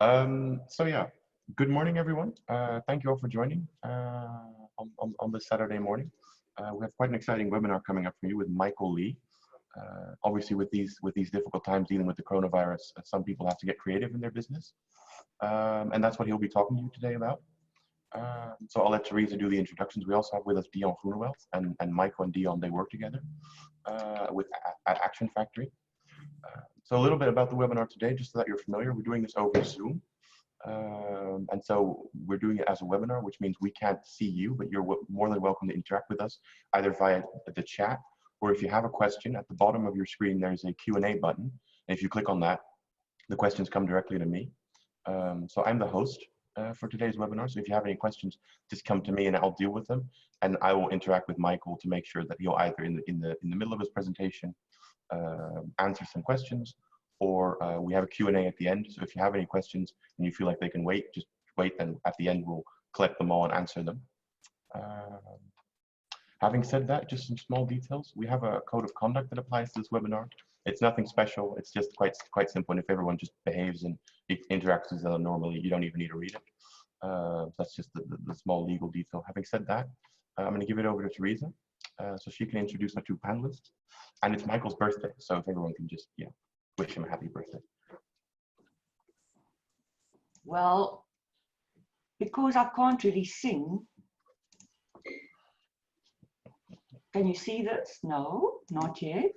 So yeah, good morning, everyone. Thank you all for joining on this Saturday morning. We have quite an exciting webinar coming up for you with Michael Lee. Obviously, with these difficult times dealing with the coronavirus, some people have to get creative in their business, and that's what he'll be talking to you today about. So I'll let Theresa do the introductions. We also have with us Deon Groenewald, and Michael and Deon, they work together at Action Factory. So a little bit about the webinar today, just so that you're familiar. We're doing this over Zoom. And so we're doing it as a webinar, which means we can't see you, but you're more than welcome to interact with us, either via the chat, or if you have a question, at the bottom of your screen, there's a Q&A button. And if you click on that, the questions come directly to me. So I'm the host for today's webinar. So if you have any questions, just come to me and I'll deal with them. And I will interact with Michael to make sure that he'll either in the middle of his presentation, answer some questions, or we have a Q&A at the end. So if you have any questions and you feel like they can wait, just wait, and at the end we'll collect them all and answer them. Having said that, just some small details. We have a code of conduct that applies to this webinar. It's nothing special. It's just quite simple. And if everyone just behaves and interacts as normally, you don't even need to read it. That's just the small legal detail. Having said that, I'm going to give it over to Theresa so she can introduce our two panelists. And it's Michael's birthday, so if everyone can just wish him a happy birthday. Well, because I can't really sing. Can you see this? No, not yet.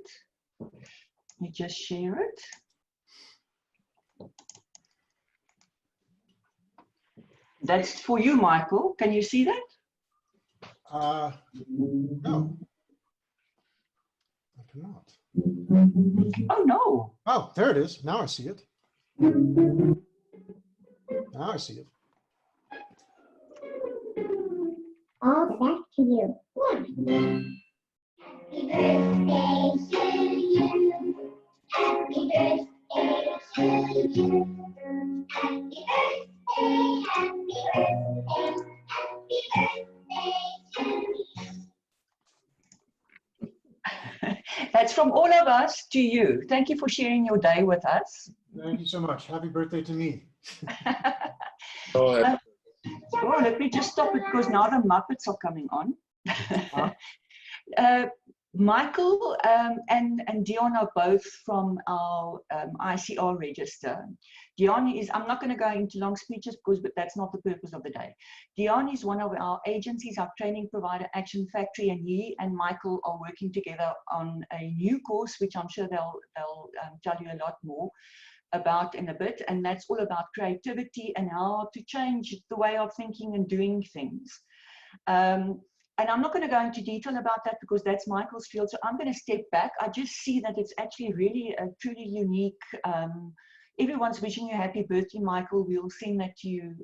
You just share it. That's for you, Michael. Can you see that? No. I cannot. Oh, no. Oh, there it is. Now I see it. Now I see it. All back to you. Happy birthday to you. Happy birthday, happy birthday, happy birthday to you. That's from all of us to you. Thank you for sharing your day with us. Thank you so much. Happy birthday to me. Oh, let me just stop it because now the Muppets are coming on. Michael and Deon are both from our ICR register. Deon is, I'm not going to go into long speeches because but that's not the purpose of the day. Deon is one of our agencies, our training provider, Action Factory, and he and Michael are working together on a new course, which I'm sure they'll tell you a lot more about in a bit, and that's all about creativity and how to change the way of thinking and doing things. And I'm not going to go into detail about that because that's Michael's field, so I'm going to step back. I just see that it's actually really a truly unique, everyone's wishing you a happy birthday, Michael. We'll send that to you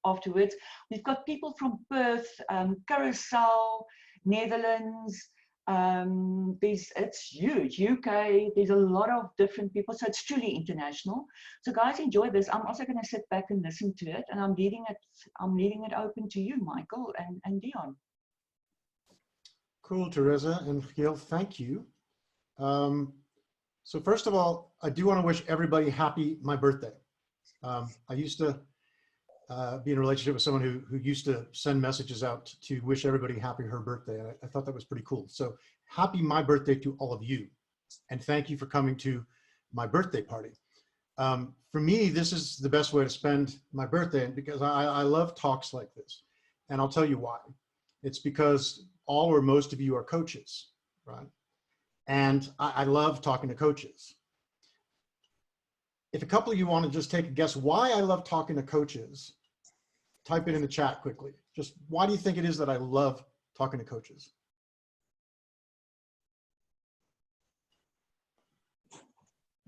afterwards. We've got people from Perth, Curacao, Netherlands, it's huge, UK, there's a lot of different people, so it's truly international. So guys, enjoy this. I'm also going to sit back and listen to it, and I'm leaving it open to you, Michael and Deon. Cool, Theresa and Giel, thank you. So first of all, I do want to wish everybody happy my birthday. I used to be in a relationship with someone who used to send messages out to wish everybody happy her birthday. And I thought that was pretty cool. So happy my birthday to all of you. And thank you for coming to my birthday party. For me, this is the best way to spend my birthday because I love talks like this. And I'll tell you why. It's because all or most of you are coaches, right? And I love talking to coaches. If a couple of you want to just take a guess why I love talking to coaches, type it in the chat quickly. Just why do you think it is that I love talking to coaches?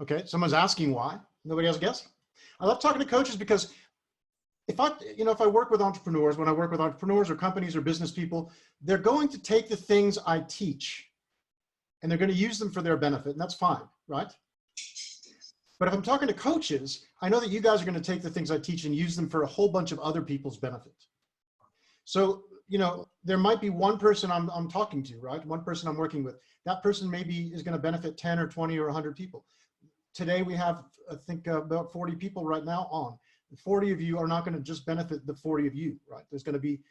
Okay, someone's asking why. Nobody has a guess? I love talking to coaches because if I work with entrepreneurs, when I work with entrepreneurs or companies or business people, they're going to take the things I teach and they're going to use them for their benefit, and that's fine, right? But if I'm talking to coaches, I know that you guys are going to take the things I teach and use them for a whole bunch of other people's benefit. So, there might be one person I'm talking to, right? One person I'm working with. That person maybe is going to benefit 10 or 20 or 100 people. Today we have, I think, about 40 people right now on. The 40 of you are not going to just benefit the 40 of you, right? There's going to be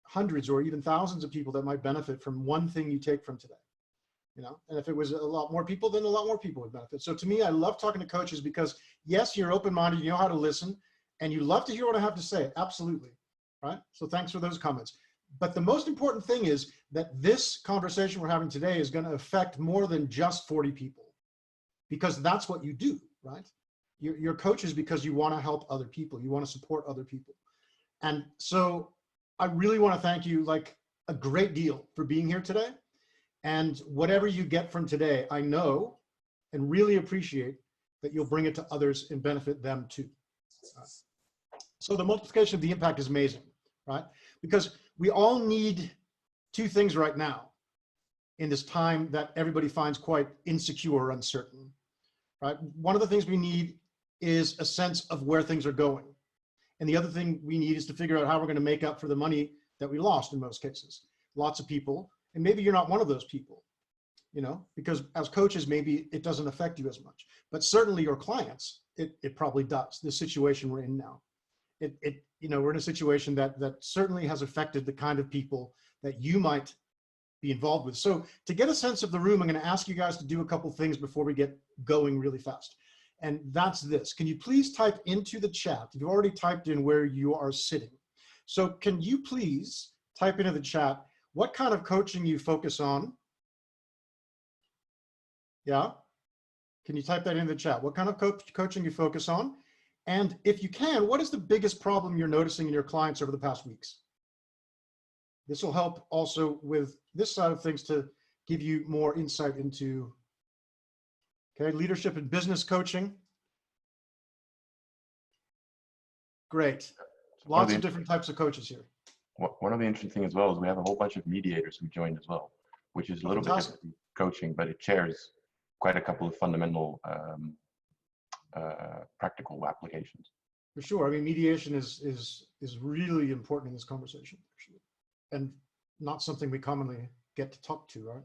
hundreds or even thousands of people that might benefit from one thing you take from today. You know, and if it was a lot more people, then a lot more people would benefit. So to me, I love talking to coaches because yes, you're open-minded, you know how to listen, and you love to hear what I have to say. Absolutely, right? So thanks for those comments. But the most important thing is that this conversation we're having today is going to affect more than just 40 people, because that's what you do, right? You're coaches because you want to help other people. You want to support other people. And so I really want to thank you like a great deal for being here today. And whatever you get from today, I know and really appreciate that you'll bring it to others and benefit them too. So the multiplication of the impact is amazing, right? Because we all need two things right now in this time that everybody finds quite insecure or uncertain, right? One of the things we need is a sense of where things are going. And the other thing we need is to figure out how we're going to make up for the money that we lost in most cases. Lots of people, and maybe you're not one of those people, you know, because as coaches, maybe it doesn't affect you as much, but certainly your clients, it probably does. The situation we're in now, you know, we're in a situation that certainly has affected the kind of people that you might be involved with. So to get a sense of the room, I'm going to ask you guys to do a couple things before we get going really fast. And that's this. Can you please type into the chat? You've already typed in where you are sitting. So can you please type into the chat what kind of coaching you focus on? Yeah. Can you type that in the chat? What kind of coaching you focus on? And if you can, what is the biggest problem you're noticing in your clients over the past weeks? This will help also with this side of things to give you more insight into, okay, leadership and business coaching. Great. Lots of different types of coaches here. One of the interesting things as well is we have a whole bunch of mediators who joined as well, which is a little bit different from coaching, but it shares quite a couple of fundamental practical applications. For sure. I mean, mediation is really important in this conversation, actually, and not something we commonly get to talk to, right?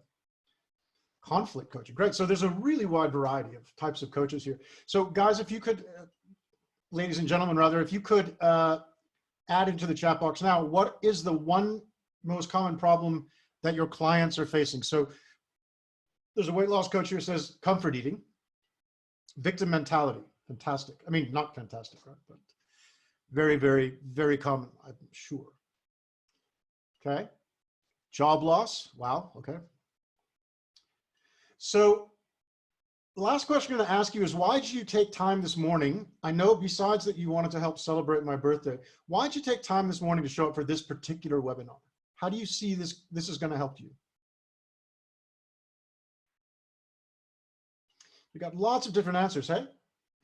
Conflict coaching. Great. So there's a really wide variety of types of coaches here. So guys, if you could, ladies and gentlemen, rather, if you could add into the chat box now, what is the one most common problem that your clients are facing? So there's a weight loss coach here who says comfort eating, victim mentality. Fantastic. I mean, not fantastic, right? But very, very, very common, I'm sure. Okay. Job loss. Wow. Okay. So the last question I'm going to ask you is, why did you take time this morning? I know besides that you wanted to help celebrate my birthday, why did you take time this morning to show up for this particular webinar? How do you see this is going to help you? We got lots of different answers, hey?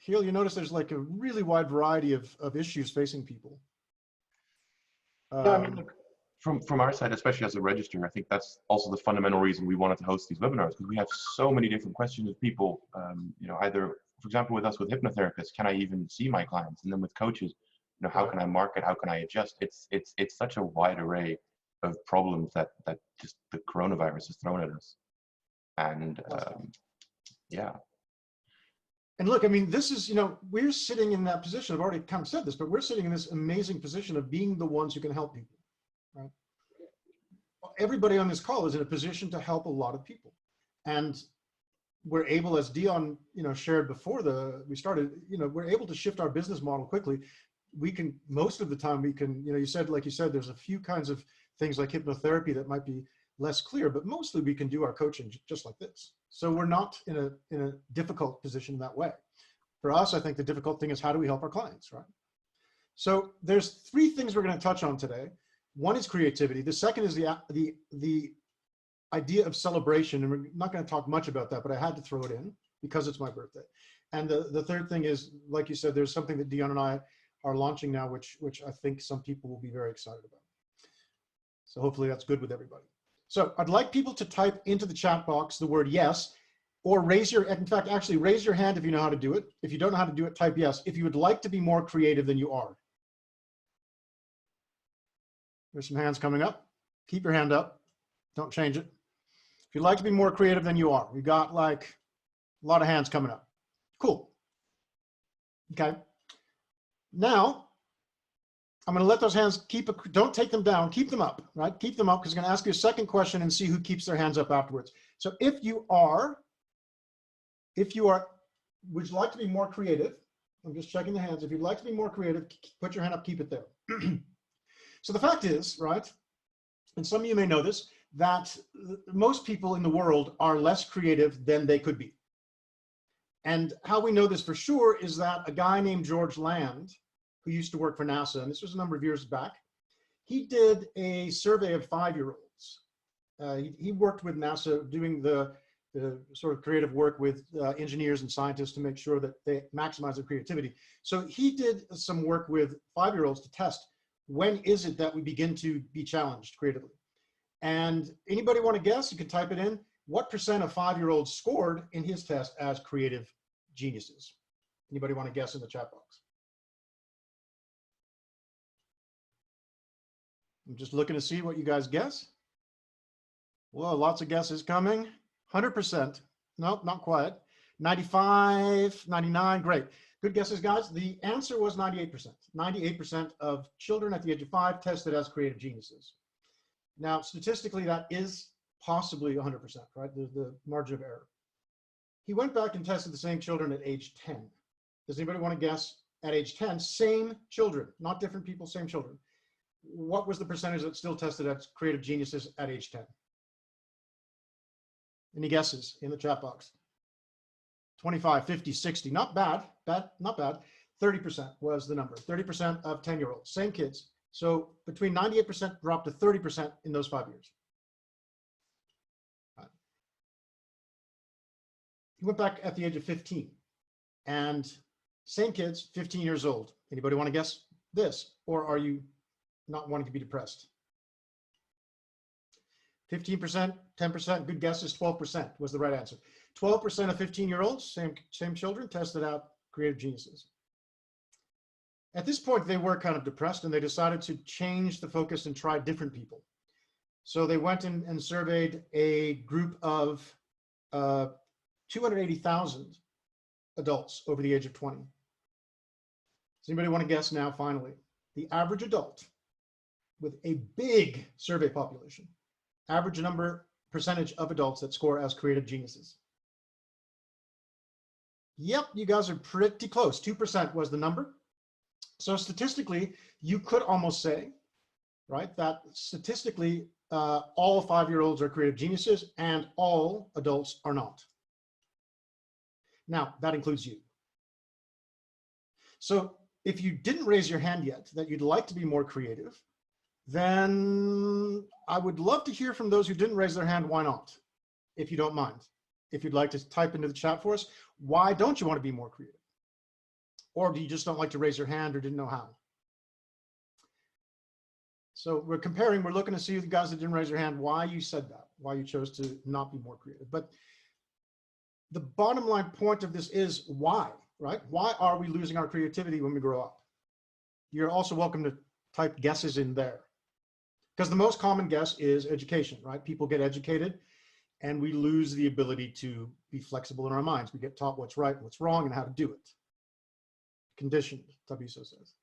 Giel, you notice there's like a really wide variety of issues facing people. Yeah, I mean, look, from our side, especially as a register, I think that's also the fundamental reason we wanted to host these webinars, because we have so many different questions of people, you know, either, for example, with us with hypnotherapists, can I even see my clients? And then with coaches, you know, how can I market? How can I adjust? It's such a wide array of problems that just the coronavirus has thrown at us. And yeah. And look, I mean, this is, you know, we're sitting in that position. I've already kind of said this, but we're sitting in this amazing position of being the ones who can help people, right? Everybody on this call is in a position to help a lot of people. And we're able, as Deon, you know, shared before we started, you know, we're able to shift our business model quickly. We can, most of the time we can, you know, like you said, there's a few kinds of things like hypnotherapy that might be less clear, but mostly we can do our coaching just like this. So we're not in a difficult position that way. For us, I think the difficult thing is how do we help our clients, right? So there's three things we're going to touch on today. One is creativity. The second is the idea of celebration, and we're not going to talk much about that, but I had to throw it in because it's my birthday. And the third thing is, like you said, there's something that Deon and I are launching now, which I think some people will be very excited about. So hopefully that's good with everybody. So I'd like people to type into the chat box the word yes, or in fact, actually raise your hand if you know how to do it. If you don't know how to do it, type yes. If you would like to be more creative than you are. There's some hands coming up. Keep your hand up. Don't change it. If you'd like to be more creative than you are, we got like a lot of hands coming up. Cool. Okay. Now, I'm going to let those hands don't take them down, keep them up, right? Keep them up because I'm going to ask you a second question and see who keeps their hands up afterwards. So if you are, would you like to be more creative? I'm just checking the hands. If you'd like to be more creative, put your hand up, keep it there. So the fact is, right, and some of you may know this, that most people in the world are less creative than they could be. And how we know this for sure is that a guy named George Land, who used to work for NASA, and this was a number of years back, he did a survey of 5-year-olds. He worked with NASA doing the sort of creative work with engineers and scientists to make sure that they maximize their creativity. So he did some work with 5-year-olds to test when is it that we begin to be challenged creatively. And anybody want to guess? You can type it in. What % of 5-year-olds scored in his test as creative geniuses? Anybody want to guess in the chat box? I'm just looking to see what you guys guess. Well, lots of guesses coming. 100%. Nope, not quite. 95, 99, great. Good guesses, guys. The answer was 98%. 98% of children at the age of 5 tested as creative geniuses. Now, statistically, that is possibly 100%, right? The margin of error. He went back and tested the same children at age 10. Does anybody want to guess at age 10, same children, not different people, same children? What was the percentage that still tested as creative geniuses at age 10? Any guesses in the chat box? 25, 50, 60, not bad, not bad. 30% was the number, 30% of 10-year-olds, same kids. So between 98% dropped to 30% in those 5 years. He went back at the age of 15 and same kids, 15 years old. Anybody want to guess this? Or are you not wanting to be depressed? 15%, 10%, good guess is 12% was the right answer. 12% of 15-year-olds, same children, tested out creative geniuses. At this point, they were kind of depressed and they decided to change the focus and try different people. So they went and surveyed a group of 280,000 adults over the age of 20. Does anybody want to guess now, finally? The average adult with a big survey population, average percentage of adults that score as creative geniuses. Yep, you guys are pretty close. 2% was the number. So statistically, you could almost say, right, that statistically, all 5-year-olds are creative geniuses and all adults are not. Now, that includes you. So if you didn't raise your hand yet that you'd like to be more creative, then I would love to hear from those who didn't raise their hand, why not? If you don't mind. If you'd like to type into the chat for us, why don't you want to be more creative? Or do you just don't like to raise your hand or didn't know how? So we're comparing, we're looking to see the guys that didn't raise their hand, why you said that, why you chose to not be more creative. But the bottom line point of this is why, right? Why are we losing our creativity when we grow up? You're also welcome to type guesses in there. Because the most common guess is education, right? People get educated and we lose the ability to be flexible in our minds. We get taught what's right, what's wrong, and how to do it. Conditioned, Tabiso says.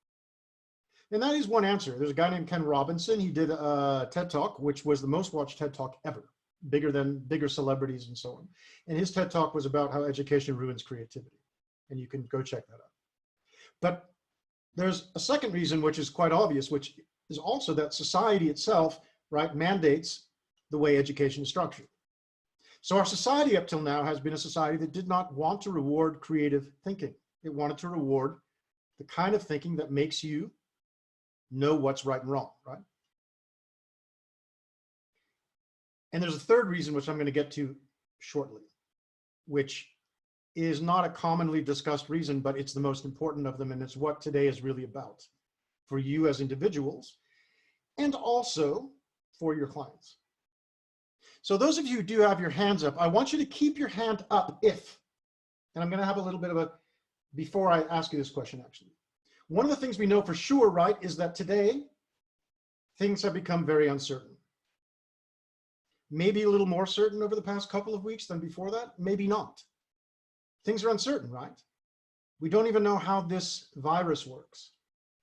And that is one answer. There's a guy named Ken Robinson. He did a TED Talk, which was the most watched TED Talk ever, bigger celebrities and so on. And his TED Talk was about how education ruins creativity. And you can go check that out. But there's a second reason, which is quite obvious, which is also that society itself, right, mandates the way education is structured. So our society up till now has been a society that did not want to reward creative thinking. It wanted to reward the kind of thinking that makes you know what's right and wrong, right? And there's a third reason, which I'm going to get to shortly, which is not a commonly discussed reason, but it's the most important of them, and it's what today is really about for you as individuals and also for your clients. So those of you who do have your hands up, I want you to keep your hand up if, and I'm going to have a little bit of a, before I ask you this question actually. One of the things we know for sure, right, is that today things have become very uncertain. Maybe a little more certain over the past couple of weeks than before that, maybe not. Things are uncertain, right? We don't even know how this virus works.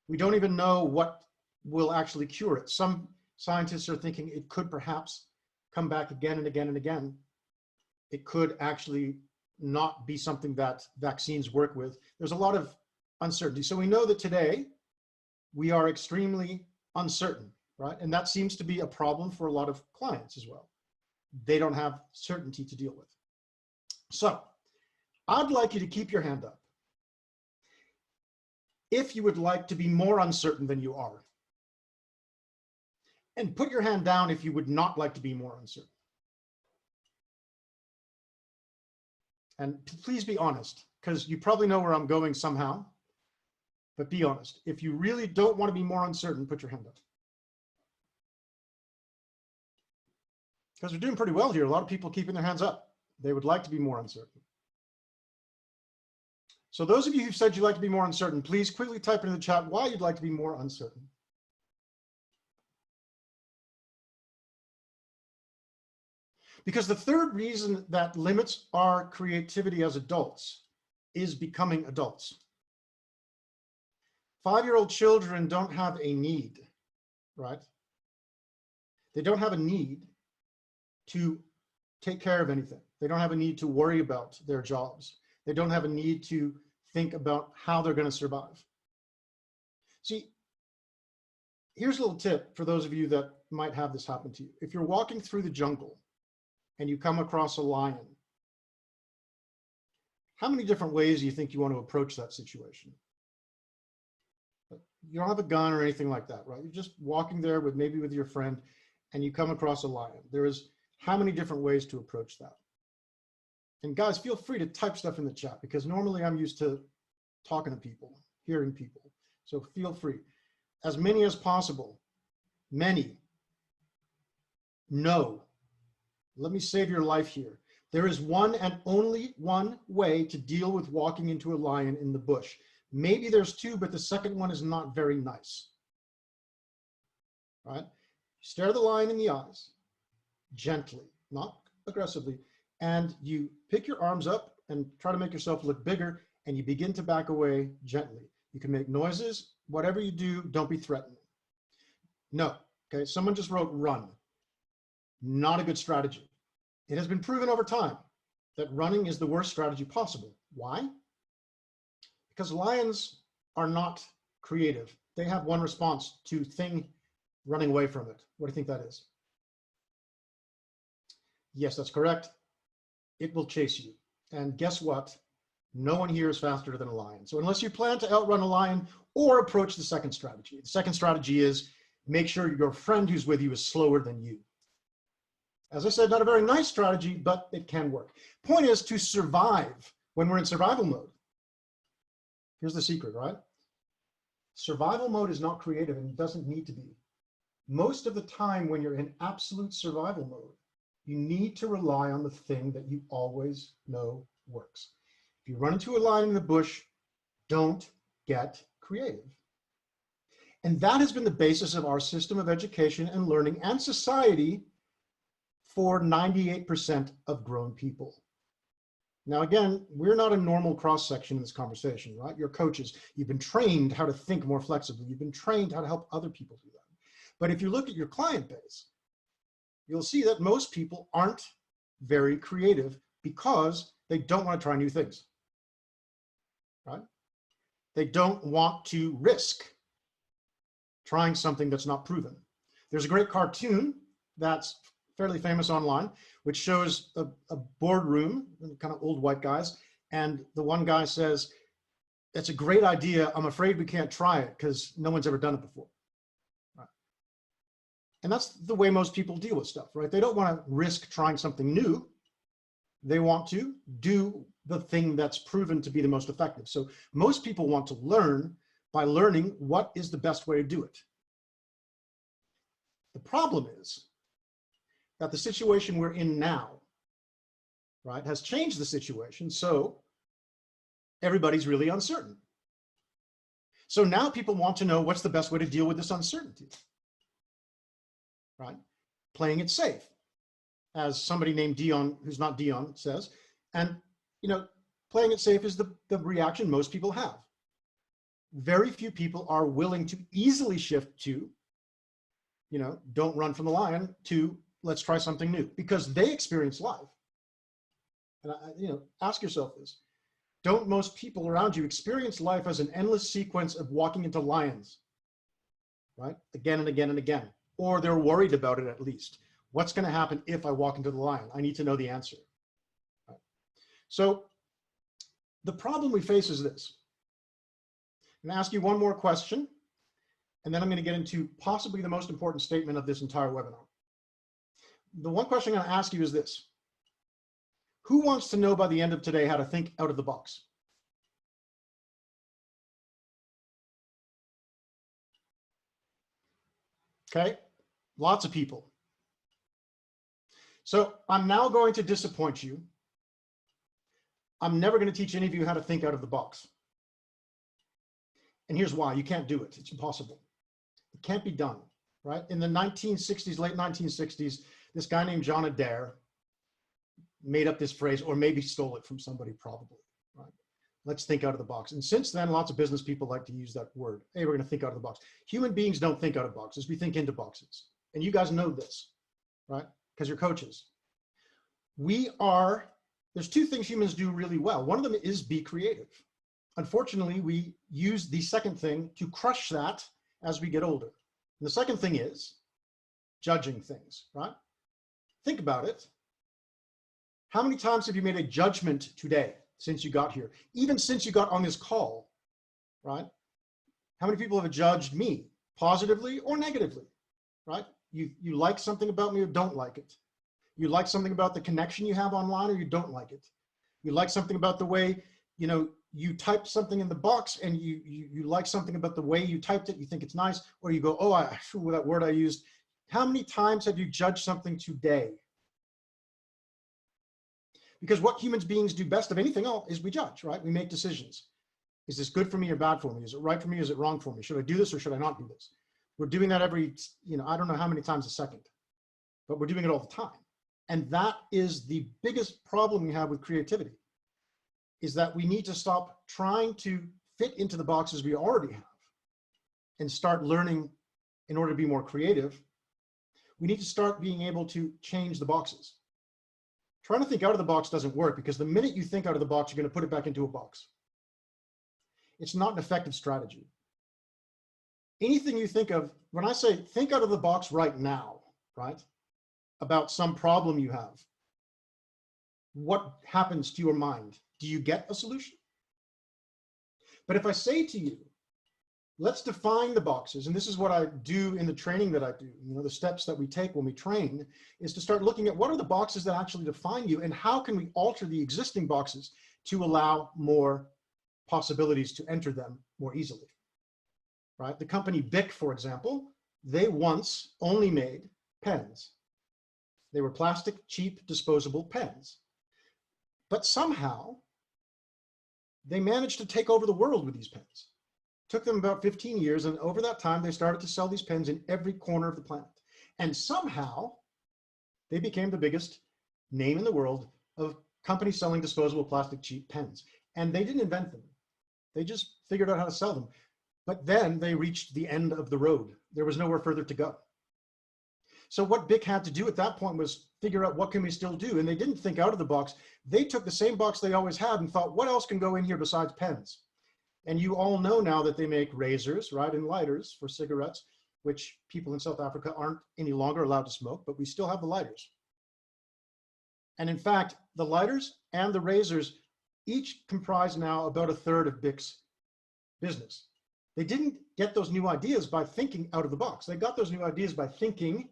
We don't even know what will actually cure it. Some scientists are thinking it could perhaps come back again and again and again. It could actually not be something that vaccines work with. There's a lot of uncertainty. So we know that today we are extremely uncertain, right? And that seems to be a problem for a lot of clients as well. They don't have certainty to deal with. So I'd like you to keep your hand up if you would like to be more uncertain than you are. And put your hand down if you would not like to be more uncertain. And please be honest, because you probably know where I'm going somehow, but be honest. If you really don't want to be more uncertain, put your hand up. Because we're doing pretty well here. A lot of people keeping their hands up. They would like to be more uncertain. So those of you who've said you'd like to be more uncertain, please quickly type into the chat why you'd like to be more uncertain. Because the third reason that limits our creativity as adults is becoming adults. 5-year-old children don't have a need, right? They don't have a need to take care of anything. They don't have a need to worry about their jobs. They don't have a need to think about how they're going to survive. See, here's a little tip for those of you that might have this happen to you. If you're walking through the jungle and you come across a lion, how many different ways do you think you want to approach that situation? You don't have a gun or anything like that, right? You're just walking there with maybe with your friend and you come across a lion. There is how many different ways to approach that? And guys, feel free to type stuff in the chat because normally I'm used to talking to people, hearing people. So feel free. As many as possible. Many. No. Let me save your life here. There is one and only one way to deal with walking into a lion in the bush. Maybe there's two, but the second one is not very nice. Right? Stare the lion in the eyes, gently, not aggressively, and you pick your arms up and try to make yourself look bigger, and you begin to back away gently. You can make noises. Whatever you do, don't be threatening. No. Okay, someone just wrote run. Not a good strategy. It has been proven over time that running is the worst strategy possible. Why? Because lions are not creative. They have one response to thing running away from it. What do you think that is? Yes, that's correct. It will chase you. And guess what? No one here is faster than a lion. So unless you plan to outrun a lion or approach the second strategy. The second strategy is make sure your friend who's with you is slower than you. As I said, not a very nice strategy, but it can work. Point is to survive when we're in survival mode. Here's the secret, right? Survival mode is not creative and it doesn't need to be. Most of the time when you're in absolute survival mode, you need to rely on the thing that you always know works. If you run into a lion in the bush, don't get creative. And that has been the basis of our system of education and learning and society for 98% of grown people. Now, again, we're not a normal cross-section in this conversation, right? You're coaches. You've been trained how to think more flexibly. You've been trained how to help other people do that. But if you look at your client base, you'll see that most people aren't very creative because they don't want to try new things, right? They don't want to risk trying something that's not proven. There's a great cartoon that's fairly famous online, which shows a boardroom, kind of old white guys, and the one guy says, "It's a great idea. I'm afraid we can't try it because no one's ever done it before." Right? And that's the way most people deal with stuff, right? They don't want to risk trying something new. They want to do the thing that's proven to be the most effective. So most people want to learn by learning what is the best way to do it. The problem is that the situation we're in now, right, has changed the situation. So everybody's really uncertain. So now people want to know what's the best way to deal with this uncertainty, right? Playing it safe, as somebody named Deon, who's not Deon, says. And, you know, playing it safe is the reaction most people have. very few people are willing to easily shift to, you know, don't run from the lion, to let's try something new, because they experience life. And you know, ask yourself this. Don't most people around you experience life as an endless sequence of walking into lions, right? Again and again and again. Or they're worried about it at least. What's going to happen if I walk into the lion? I need to know the answer. Right? So the problem we face is this. I'm going to ask you one more question, and then I'm going to get into possibly the most important statement of this entire webinar. The one question I'm going to ask you is this. Who wants to know by the end of today how to think out of the box? Okay, lots of people. So I'm now going to disappoint you. I'm never going to teach any of you how to think out of the box. And here's why. You can't do it. It's impossible. It can't be done, right? In the 1960s, late 1960s, this guy named John Adair made up this phrase, or maybe stole it from somebody probably, right? Let's think out of the box. And since then, lots of business people like to use that word. Hey, we're going to think out of the box. Human beings don't think out of boxes. We think into boxes. And you guys know this, right? Because you're coaches. There's two things humans do really well. One of them is be creative. Unfortunately, we use the second thing to crush that as we get older. And the second thing is judging things, right? Think about it. How many times have you made a judgment today since you got here? Even since you got on this call, right? How many people have judged me, positively or negatively, right? You like something about me or don't like it. You like something about the connection you have online or you don't like it. You like something about the way, you know, you typed something in the box and you like something about the way you typed it, you think it's nice, or you go, oh, that word I used. How many times have you judged something today? Because what human beings do best of anything else is we judge, right? We make decisions. Is this good for me or bad for me? Is it right for me? Is it wrong for me? Should I do this or should I not do this? We're doing that every, you know, I don't know how many times a second, but we're doing it all the time. And that is the biggest problem we have with creativity, is that we need to stop trying to fit into the boxes we already have and start learning in order to be more creative. We need to start being able to change the boxes. Trying to think out of the box doesn't work, because the minute you think out of the box, you're going to put it back into a box. It's not an effective strategy. Anything you think of, when I say think out of the box right now, right, about some problem you have, what happens to your mind? Do you get a solution? But if I say to you, let's define the boxes, and this is what I do in the training that I do, you know, the steps that we take when we train is to start looking at what are the boxes that actually define you and how can we alter the existing boxes to allow more possibilities to enter them more easily, right? The company Bic, for example, they once only made pens. They were plastic, cheap, disposable pens. But somehow they managed to take over the world with these pens. Took them about 15 years, and over that time, they started to sell these pens in every corner of the planet. And somehow, they became the biggest name in the world of companies selling disposable plastic cheap pens. And they didn't invent them. They just figured out how to sell them. But then they reached the end of the road. There was nowhere further to go. So what Bic had to do at that point was figure out what can we still do? And they didn't think out of the box. They took the same box they always had and thought, what else can go in here besides pens? And you all know now that they make razors, right, and lighters for cigarettes, which people in South Africa aren't any longer allowed to smoke, but we still have the lighters. And in fact, the lighters and the razors each comprise now about 1/3 of Bic's business. They didn't get those new ideas by thinking out of the box. They got those new ideas by thinking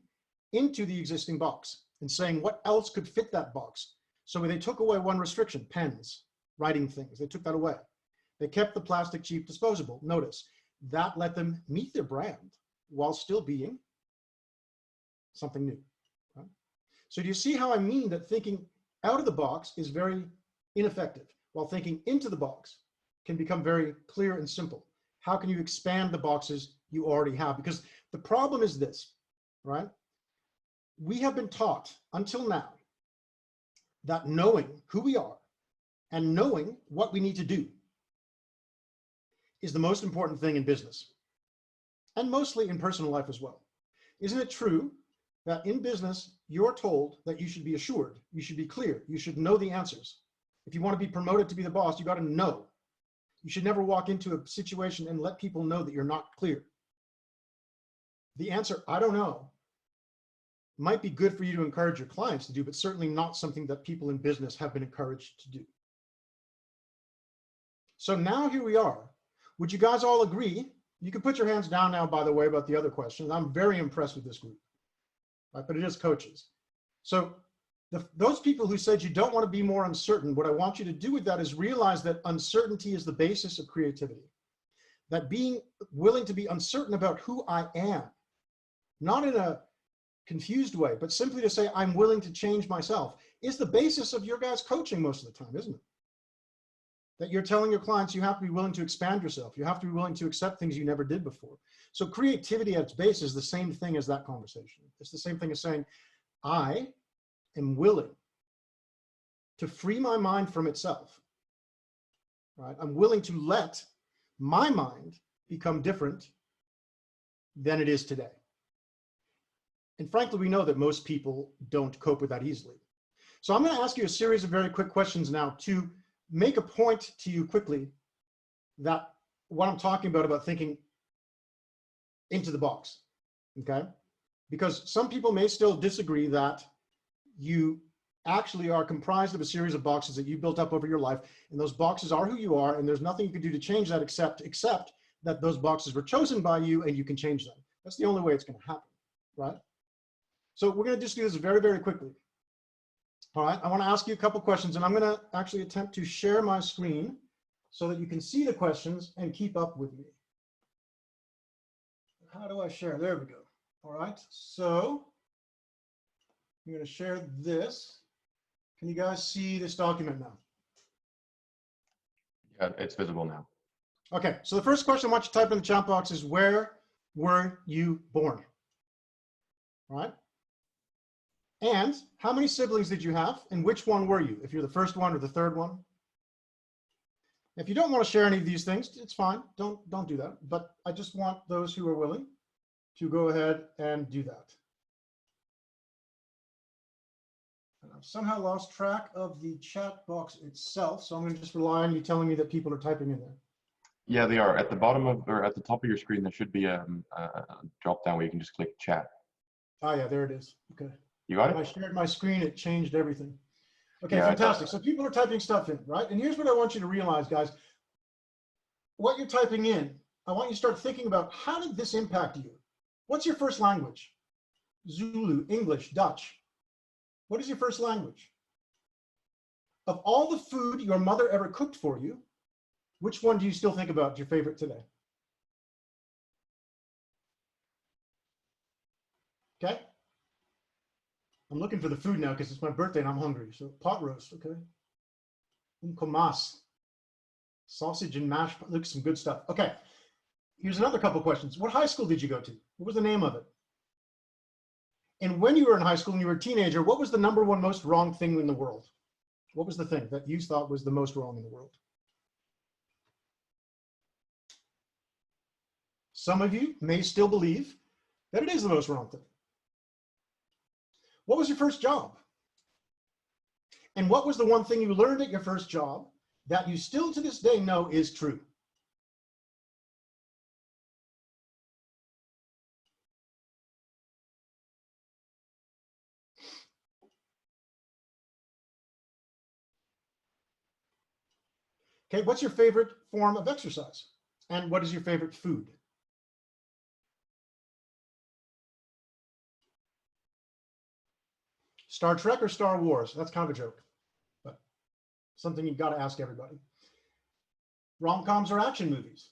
into the existing box and saying what else could fit that box. So they took away one restriction, pens, writing things. They took that away. They kept the plastic, cheap, disposable. Notice, that let them meet their brand while still being something new. Right? So do you see how I mean that thinking out of the box is very ineffective, while thinking into the box can become very clear and simple? How can you expand the boxes you already have? Because the problem is this, right? We have been taught until now that knowing who we are and knowing what we need to do is the most important thing in business, and mostly in personal life as well. Isn't it true that in business, you're told that you should be assured, you should be clear, you should know the answers. If you want to be promoted to be the boss, you got to know. You should never walk into a situation and let people know that you're not clear. The answer, I don't know, might be good for you to encourage your clients to do, but certainly not something that people in business have been encouraged to do. So now here we are. Would you guys all agree? You can put your hands down now, by the way, about the other questions. I'm very impressed with this group, right? But it is coaches. So those people who said you don't want to be more uncertain, what I want you to do with that is realize that uncertainty is the basis of creativity. That being willing to be uncertain about who I am, not in a confused way, but simply to say I'm willing to change myself, is the basis of your guys' coaching most of the time, isn't it? That you're telling your clients you have to be willing to expand yourself. You have to be willing to accept things you never did before. So creativity at its base is the same thing as that conversation. It's the same thing as saying, I am willing to free my mind from itself, right? I'm willing to let my mind become different than it is today. And frankly, we know that most people don't cope with that easily. So I'm going to ask you a series of very quick questions now to make a point to you quickly that what I'm talking about thinking into the box, okay? Because some people may still disagree that you actually are comprised of a series of boxes that you built up over your life, and those boxes are who you are, and there's nothing you can do to change that except that those boxes were chosen by you and you can change them. That's the only way it's going to happen, right? So we're going to just do this very, very quickly. All right, I want to ask you a couple questions, and I'm going to actually attempt to share my screen so that you can see the questions and keep up with me. How do I share? There we go. All right, so I'm going to share this. Can you guys see this document now? Yeah, it's visible now. Okay, so the first question I want you to type in the chat box is, where were you born? All right. And how many siblings did you have, and which one were you? If you're the first one or the third one. If you don't want to share any of these things, it's fine. Don't do that. But I just want those who are willing to go ahead and do that. And I've somehow lost track of the chat box itself, so I'm going to just rely on you telling me that people are typing in there. Yeah, they are. At the bottom of, or at the top of your screen, there should be a drop down where you can just click chat. Oh yeah, there it is. Okay. You got it? When I shared my screen, it changed everything. Okay, Yeah, fantastic. So people are typing stuff in, right? And here's what I want you to realize, guys. What you're typing in, I want you to start thinking about, how did this impact you? What's your first language? Zulu, English, Dutch. What is your first language? Of all the food your mother ever cooked for you, which one do you still think about your favorite today? Okay. I'm looking for the food now because it's my birthday and I'm hungry. So pot roast, okay. Komas. Sausage and mashed, look, some good stuff. Okay, here's another couple questions. What high school did you go to? What was the name of it? And when you were in high school and you were a teenager, what was the #1 most wrong thing in the world? What was the thing that you thought was the most wrong in the world? Some of you may still believe that it is the most wrong thing. What was your first job? And what was the one thing you learned at your first job that you still to this day know is true? Okay, what's your favorite form of exercise? And what is your favorite food? Star Trek or Star Wars? That's kind of a joke, but something you've got to ask everybody. Rom-coms or action movies?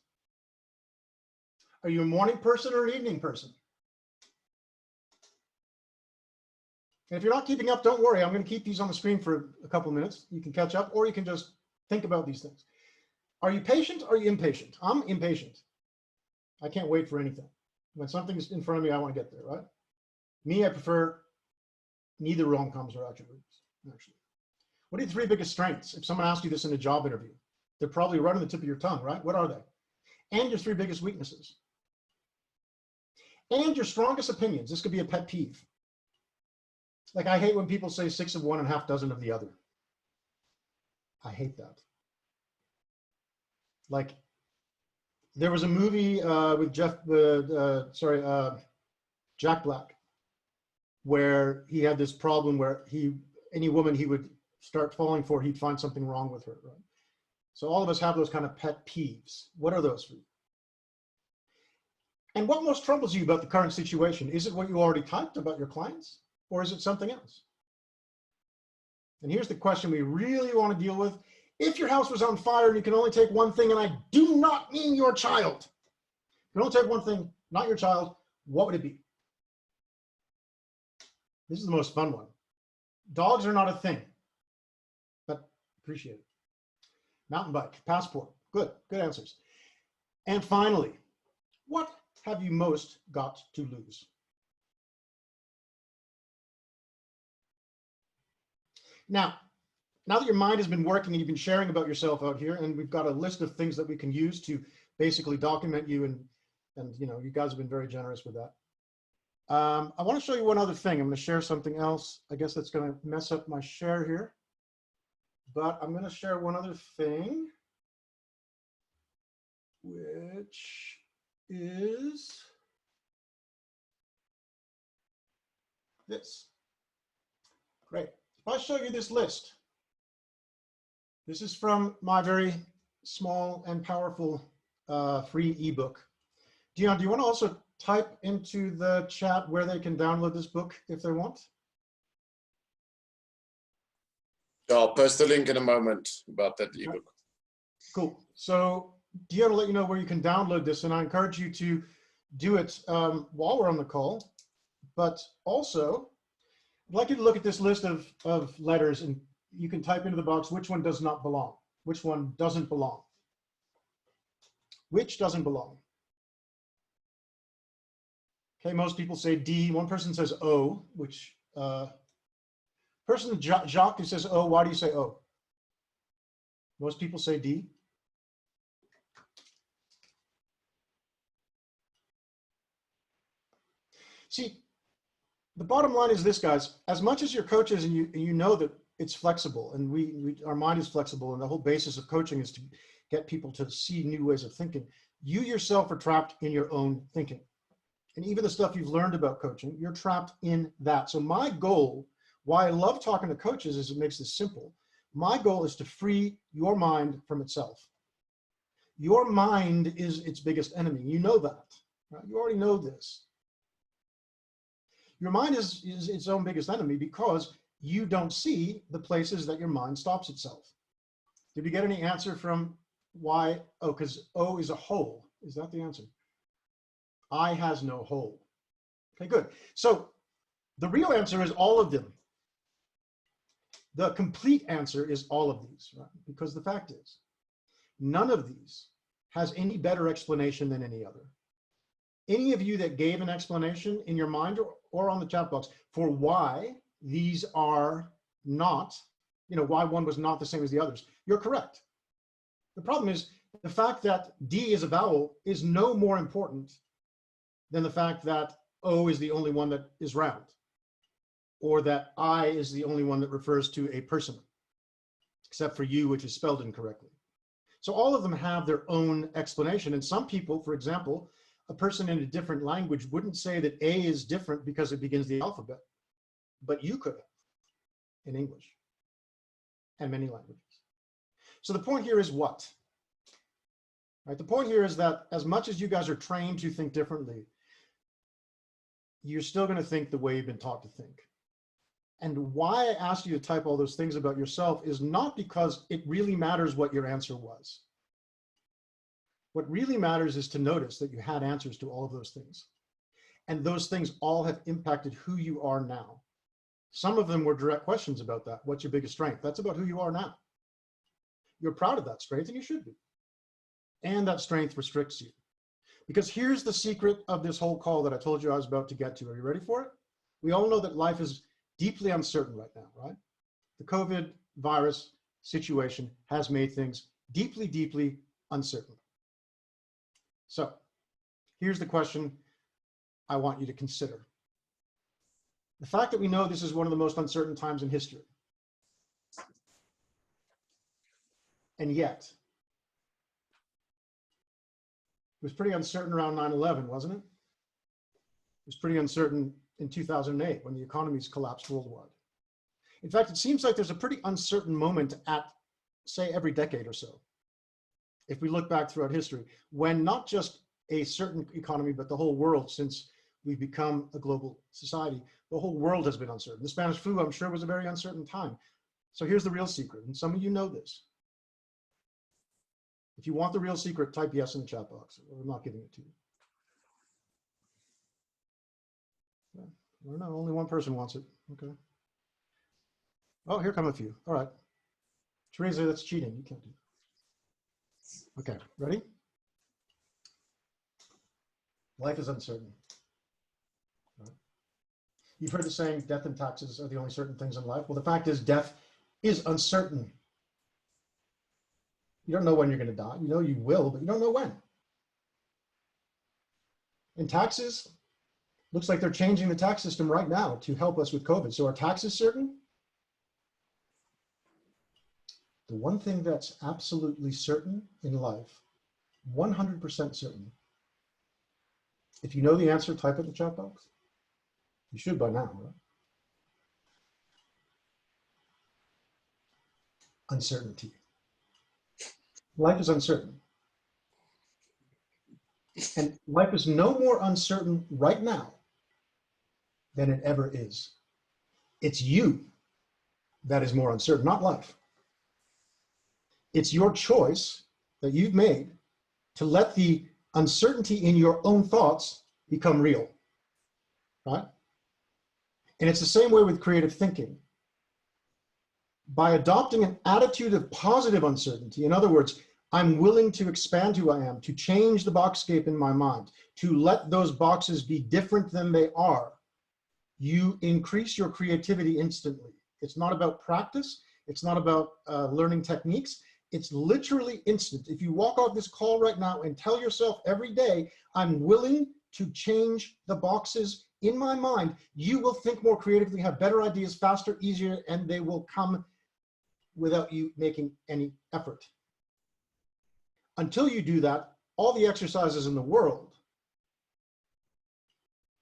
Are you a morning person or an evening person? And if you're not keeping up, don't worry. I'm going to keep these on the screen for a couple of minutes. You can catch up, or you can just think about these things. Are you patient or are you impatient? I'm impatient. I can't wait for anything. When something's in front of me, I want to get there, right? Me, I prefer neither rom-coms or action movies, actually. What are your 3 biggest strengths? If someone asked you this in a job interview, they're probably right on the tip of your tongue, right? What are they? and your 3 biggest weaknesses, and your strongest opinions. This could be a pet peeve. Like, I hate when people say 6 of one and half dozen of the other. I hate that. Like, there was a movie with Jack Black, where he had this problem where any woman he would start falling for, he'd find something wrong with her, right? So all of us have those kind of pet peeves. What are those for you? And what most troubles you about the current situation? Is it what you already typed about your clients, or is it something else? And here's the question we really want to deal with. If your house was on fire and you can only take one thing, and I do not mean your child, you can only take one thing, not your child, what would it be? This is the most fun one. Dogs are not a thing, but appreciate it. Mountain bike, passport, good answers. And finally, what have you most got to lose? Now that your mind has been working and you've been sharing about yourself out here, and we've got a list of things that we can use to basically document you, and you know, you guys have been very generous with that. I want to show you one other thing. I'm going to share something else. I guess that's going to mess up my share here, but I'm going to share one other thing, which is this. Great. If I show you this list, this is from my very small and powerful free ebook. Deon, do you want to also type into the chat where they can download this book if they want? I'll post the link in a moment about that ebook. Cool. So Deon will let you know where you can download this, and I encourage you to do it while we're on the call. But also, I'd like you to look at this list of letters, and you can type into the box which one does not belong, which one doesn't belong. Which doesn't belong? Okay, most people say D. One person says O, which person Jacques who says O. Why do you say O? Most people say D. See, the bottom line is this, guys. As much as your coaches and you know that it's flexible, and our mind is flexible, and the whole basis of coaching is to get people to see new ways of thinking. You yourself are trapped in your own thinking. And even the stuff you've learned about coaching, you're trapped in that. So my goal, why I love talking to coaches, is it makes this simple. My goal is to free your mind from itself. Your mind is its biggest enemy. You know that, right? You already know this. Your mind is its own biggest enemy because you don't see the places that your mind stops itself. Did we get any answer from why? Oh, because O is a hole. Is that the answer? I has no hole. Okay, good. So the real answer is all of them. The complete answer is all of these, right? Because the fact is, none of these has any better explanation than any other. Any of you that gave an explanation in your mind or on the chat box for why these are not, why one was not the same as the others, you're correct. The problem is the fact that D is a vowel is no more important than the fact that O is the only one that is round, or that I is the only one that refers to a person, except for you, which is spelled incorrectly. So all of them have their own explanation. And some people, for example, a person in a different language wouldn't say that A is different because it begins the alphabet, but you could have in English and many languages. So the point here is what? Right? The point here is that as much as you guys are trained to think differently, you're still going to think the way you've been taught to think. And why I asked you to type all those things about yourself is not because it really matters what your answer was. What really matters is to notice that you had answers to all of those things. And those things all have impacted who you are now. Some of them were direct questions about that. What's your biggest strength? That's about who you are now. You're proud of that strength, and you should be. And that strength restricts you. Because here's the secret of this whole call that I told you I was about to get to. Are you ready for it? We all know that life is deeply uncertain right now, right? The COVID virus situation has made things deeply, deeply uncertain. So here's the question I want you to consider. The fact that we know this is one of the most uncertain times in history, and yet it was pretty uncertain around 9/11, wasn't it? It was pretty uncertain in 2008 when the economies collapsed worldwide. In fact, it seems like there's a pretty uncertain moment at, say, every decade or so. If we look back throughout history, when not just a certain economy, but the whole world, since we've become a global society, the whole world has been uncertain. The Spanish flu, I'm sure, was a very uncertain time. So here's the real secret, and some of you know this. If you want the real secret, type yes in the chat box. I'm not giving it to you. No, only one person wants it. Okay. Oh, here come a few. All right. Theresa, that's cheating. You can't do that. Okay, ready? Life is uncertain. All right. You've heard the saying, death and taxes are the only certain things in life. Well, the fact is, death is uncertain. You don't know when you're going to die. You know you will, but you don't know when. And taxes, looks like they're changing the tax system right now to help us with COVID. So are taxes certain? The one thing that's absolutely certain in life, 100% certain. If you know the answer, type it in the chat box. You should by now, right? Uncertainty. Life is uncertain. And life is no more uncertain right now than it ever is. It's you that is more uncertain, not life. It's your choice that you've made to let the uncertainty in your own thoughts become real, right? And it's the same way with creative thinking. By adopting an attitude of positive uncertainty, in other words, I'm willing to expand who I am, to change the boxscape in my mind, to let those boxes be different than they are, you increase your creativity instantly. It's not about practice. It's not about learning techniques. It's literally instant. If you walk off this call right now and tell yourself every day, I'm willing to change the boxes in my mind, you will think more creatively, have better ideas faster, easier, and they will come without you making any effort. Until you do that, all the exercises in the world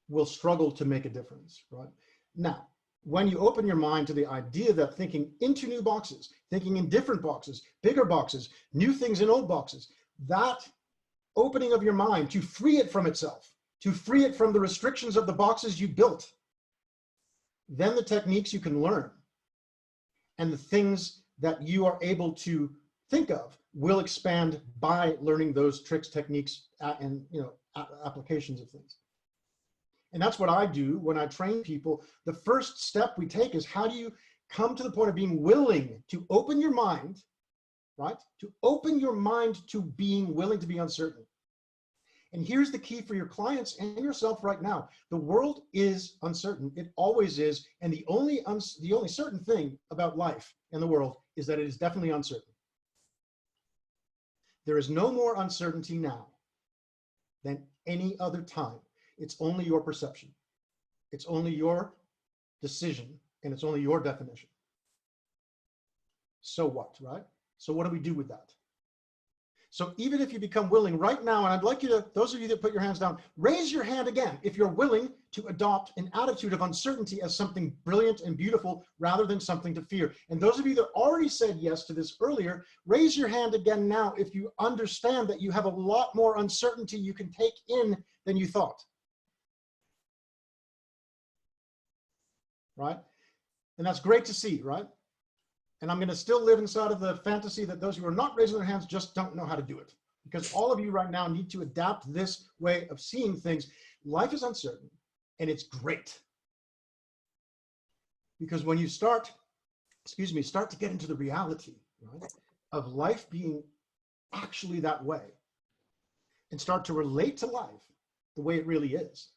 will struggle to make a difference, right? Now, when you open your mind to the idea that thinking into new boxes, thinking in different boxes, bigger boxes, new things in old boxes, that opening of your mind to free it from itself, to free it from the restrictions of the boxes you built, then the techniques you can learn and the things that you are able to think of will expand by learning those tricks, techniques, and applications of things. And that's what I do when I train people. The first step we take is, how do you come to the point of being willing to open your mind, right? To open your mind to being willing to be uncertain. And here's the key for your clients and yourself right now. The world is uncertain. It always is. And the only certain thing about life and the world is that it is definitely uncertain. There is no more uncertainty now than any other time. It's only your perception. It's only your decision, and it's only your definition. So what, right? So what do we do with that? So even if you become willing right now, and I'd like you to, those of you that put your hands down, raise your hand again if you're willing to adopt an attitude of uncertainty as something brilliant and beautiful rather than something to fear. And those of you that already said yes to this earlier, raise your hand again now if you understand that you have a lot more uncertainty you can take in than you thought. Right? And that's great to see, right? And I'm going to still live inside of the fantasy that those who are not raising their hands just don't know how to do it. Because all of you right now need to adapt this way of seeing things. Life is uncertain, and it's great. Because when you start to get into the reality, right, of life being actually that way, and start to relate to life the way it really is,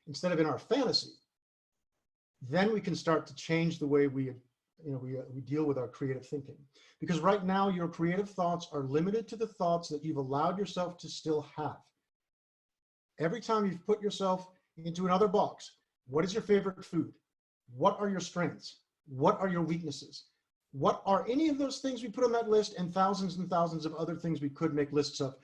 instead of in our fantasy, then we can start to change the way we we deal with our creative thinking. Because right now, your creative thoughts are limited to the thoughts that you've allowed yourself to still have. Every time you've put yourself into another box, what is your favorite food? What are your strengths? What are your weaknesses? What are any of those things we put on that list, and thousands of other things we could make lists of?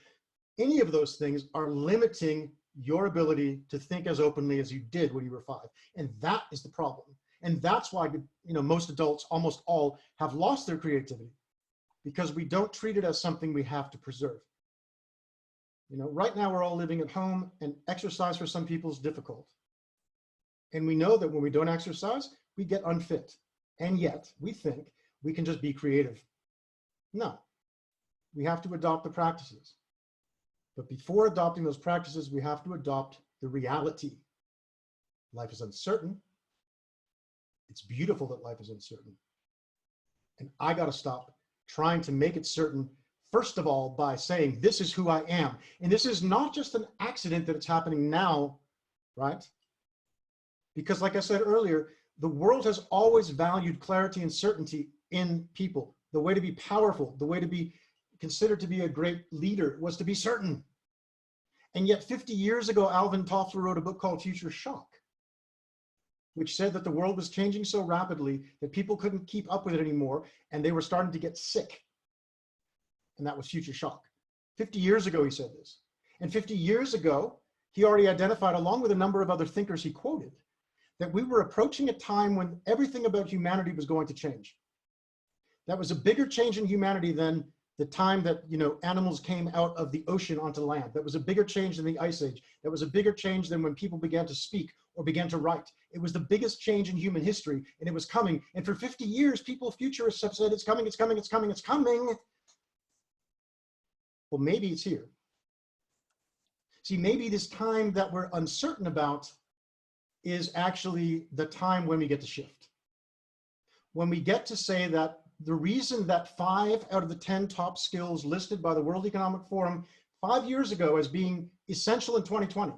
Any of those things are limiting your ability to think as openly as you did when you were 5. And that is the problem. And that's why, most adults, almost all, have lost their creativity, because we don't treat it as something we have to preserve. Right now we're all living at home, and exercise for some people is difficult. And we know that when we don't exercise, we get unfit. And yet we think we can just be creative. No, we have to adopt the practices. But before adopting those practices, we have to adopt the reality. Life is uncertain. It's beautiful that life is uncertain. And I got to stop trying to make it certain, first of all, by saying, this is who I am. And this is not just an accident that it's happening now, right? Because like I said earlier, the world has always valued clarity and certainty in people. The way to be powerful, the way to be considered to be a great leader was to be certain. And yet 50 years ago, Alvin Toffler wrote a book called Future Shock, which said that the world was changing so rapidly that people couldn't keep up with it anymore, and they were starting to get sick. And that was Future Shock. 50 years ago, he said this. And 50 years ago, he already identified, along with a number of other thinkers he quoted, that we were approaching a time when everything about humanity was going to change. That was a bigger change in humanity than the time that animals came out of the ocean onto land. That was a bigger change than the Ice Age. That was a bigger change than when people began to speak or began to write. It was the biggest change in human history, and it was coming. And for 50 years, futurists have said, it's coming, it's coming, it's coming, it's coming. Well, maybe it's here. See, maybe this time that we're uncertain about is actually the time when we get to shift. When we get to say that the reason that 5 out of the 10 top skills listed by the World Economic Forum 5 years ago as being essential in 2020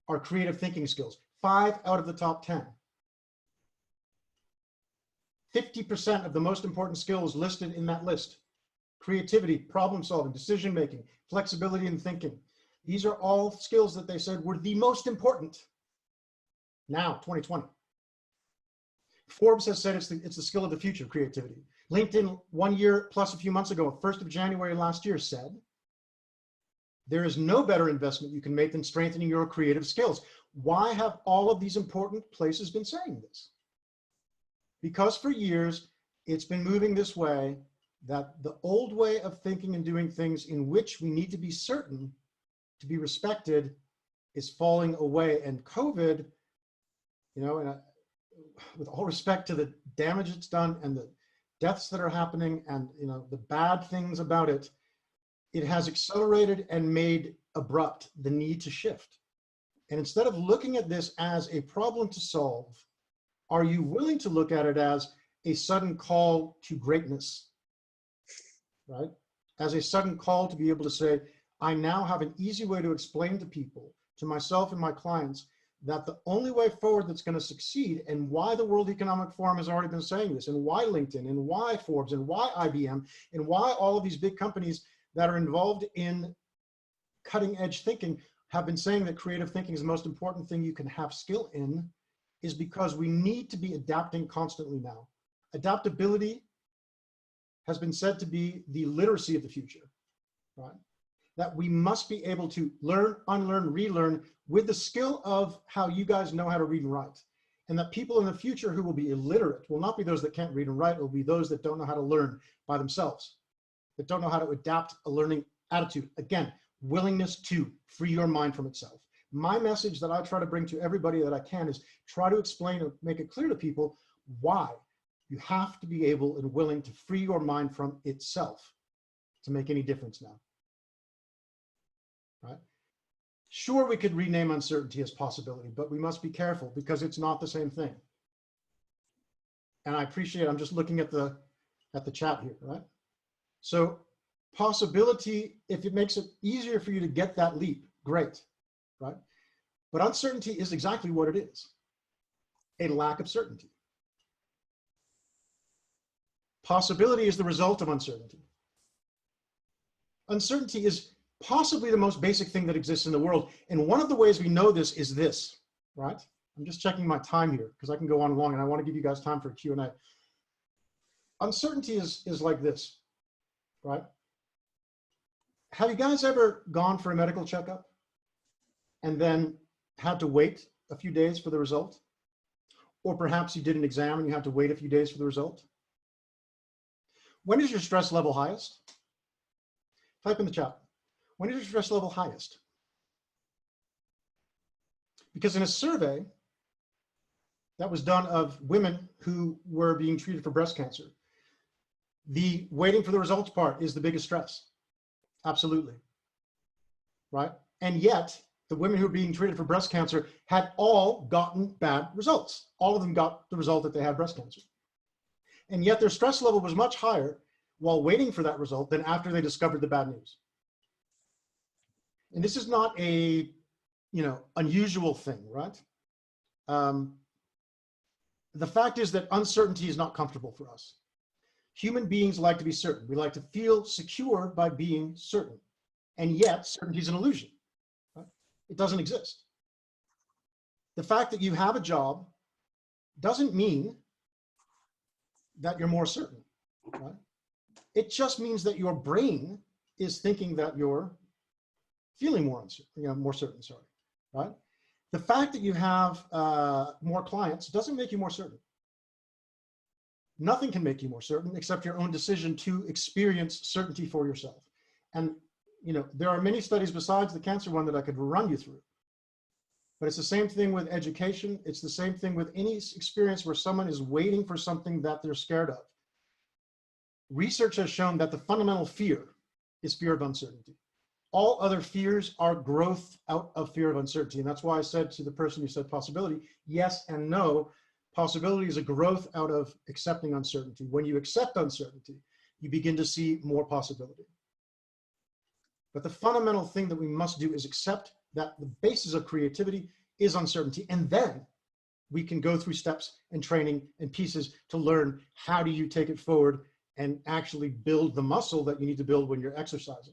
are creative thinking skills. 5 out of the top 10. 50% of the most important skills listed in that list: creativity, problem solving, decision making, flexibility in thinking. These are all skills that they said were the most important. Now, 2020. Forbes has said it's the skill of the future, creativity. LinkedIn, 1 year plus a few months ago, 1st of January last year, said, there is no better investment you can make than strengthening your creative skills. Why have all of these important places been saying this? Because for years, it's been moving this way, that the old way of thinking and doing things in which we need to be certain to be respected is falling away. And COVID, with all respect to the damage it's done and the deaths that are happening and the bad things about it, it has accelerated and made abrupt the need to shift. And instead of looking at this as a problem to solve, are you willing to look at it as a sudden call to greatness, right? As a sudden call to be able to say, I now have an easy way to explain to people, to myself and my clients, that the only way forward that's going to succeed, and why the World Economic Forum has already been saying this, and why LinkedIn, and why Forbes, and why IBM, and why all of these big companies that are involved in cutting edge thinking have been saying that creative thinking is the most important thing you can have skill in, is because we need to be adapting constantly now. Adaptability has been said to be the literacy of the future, right? That we must be able to learn, unlearn, relearn with the skill of how you guys know how to read and write. And that people in the future who will be illiterate will not be those that can't read and write, it will be those that don't know how to learn by themselves, that don't know how to adapt a learning attitude. Again, willingness to free your mind from itself. My message that I try to bring to everybody that I can is try to explain and make it clear to people why you have to be able and willing to free your mind from itself to make any difference now. Right? Sure, we could rename uncertainty as possibility, but we must be careful because it's not the same thing. And I appreciate, I'm just looking at the chat here, right? So possibility, if it makes it easier for you to get that leap, great, right? But uncertainty is exactly what it is, a lack of certainty. Possibility is the result of uncertainty. Uncertainty is possibly the most basic thing that exists in the world. And one of the ways we know this is this, right? I'm just checking my time here because I can go on long and I want to give you guys time for a Q&A. Uncertainty is like this, right? Have you guys ever gone for a medical checkup and then had to wait a few days for the result? Or perhaps you did an exam and you had to wait a few days for the result? When is your stress level highest? Type in the chat. When is your stress level highest? Because in a survey that was done of women who were being treated for breast cancer, the waiting for the results part is the biggest stress. Absolutely. Right? And yet, the women who were being treated for breast cancer had all gotten bad results. All of them got the result that they had breast cancer. And yet their stress level was much higher while waiting for that result than after they discovered the bad news. And this is not a, unusual thing, right? The fact is that uncertainty is not comfortable for us. Human beings like to be certain. We like to feel secure by being certain. And yet certainty is an illusion. Right? It doesn't exist. The fact that you have a job doesn't mean that you're more certain, right? It just means that your brain is thinking that you're feeling more uncertain, more certain, sorry, right? The fact that you have more clients doesn't make you more certain. Nothing can make you more certain except your own decision to experience certainty for yourself. And there are many studies besides the cancer one that I could run you through. But it's the same thing with education. It's the same thing with any experience where someone is waiting for something that they're scared of. Research has shown that the fundamental fear is fear of uncertainty. All other fears are growth out of fear of uncertainty. And that's why I said to the person who said possibility, yes and no. Possibility is a growth out of accepting uncertainty. When you accept uncertainty, you begin to see more possibility. But the fundamental thing that we must do is accept that the basis of creativity is uncertainty. And then we can go through steps and training and pieces to learn how do you take it forward and actually build the muscle that you need to build when you're exercising.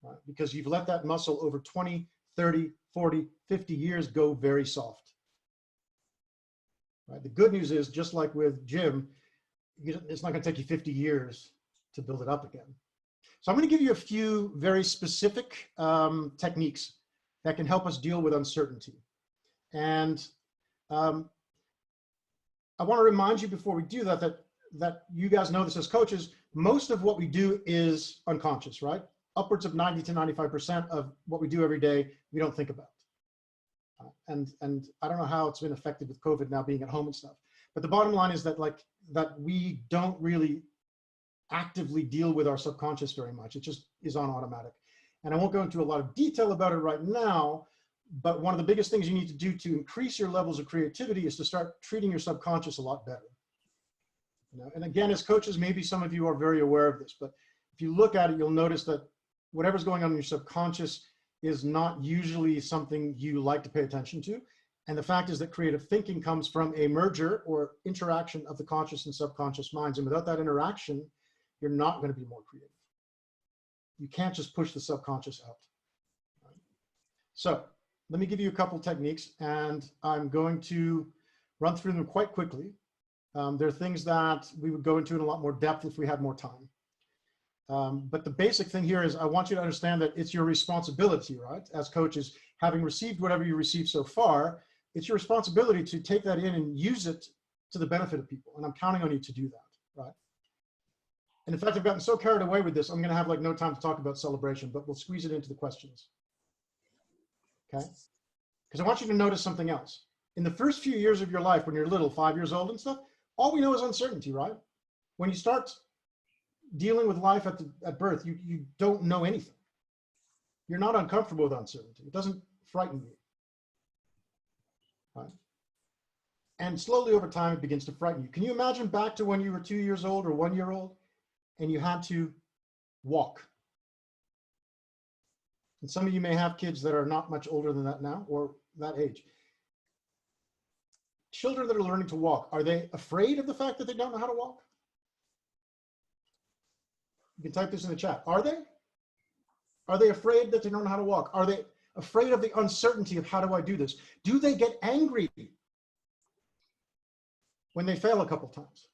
Right? Because you've let that muscle over 20, 30, 40, 50 years go very soft. Right? The good news is, just like with Jim, it's not going to take you 50 years to build it up again. So I'm going to give you a few very specific techniques that can help us deal with uncertainty. And I want to remind you before we do that you guys know this as coaches, most of what we do is unconscious, right? Upwards of 90 to 95% of what we do every day, we don't think about. And I don't know how it's been affected with COVID now being at home and stuff. But the bottom line is that that we don't really actively deal with our subconscious very much. It just is on automatic. And I won't go into a lot of detail about it right now, but one of the biggest things you need to do to increase your levels of creativity is to start treating your subconscious a lot better. And again, as coaches, maybe some of you are very aware of this, but if you look at it, you'll notice that whatever's going on in your subconscious is not usually something you like to pay attention to. And the fact is that creative thinking comes from a merger or interaction of the conscious and subconscious minds. And without that interaction, you're not going to be more creative. You can't just push the subconscious out. Right? So let me give you a couple techniques, and I'm going to run through them quite quickly. There are things that we would go into in a lot more depth if we had more time. But the basic thing here is I want you to understand that it's your responsibility, right? As coaches, having received whatever you received so far, it's your responsibility to take that in and use it to the benefit of people. And I'm counting on you to do that, right? And in fact, I've gotten so carried away with this, I'm going to have no time to talk about celebration, but we'll squeeze it into the questions. Okay? Because I want you to notice something else. In the first few years of your life, when you're little, 5 years old and stuff, all we know is uncertainty, right? When you start dealing with life at birth, you don't know anything. You're not uncomfortable with uncertainty. It doesn't frighten you. Right? And slowly over time, it begins to frighten you. Can you imagine back to when you were 2 years old or 1 year old and you had to walk? And some of you may have kids that are not much older than that now or that age. Children that are learning to walk, are they afraid of the fact that they don't know how to walk? You can type this in the chat. Are they? Are they afraid that they don't know how to walk? Are they afraid of the uncertainty of how do I do this? Do they get angry when they fail a couple times?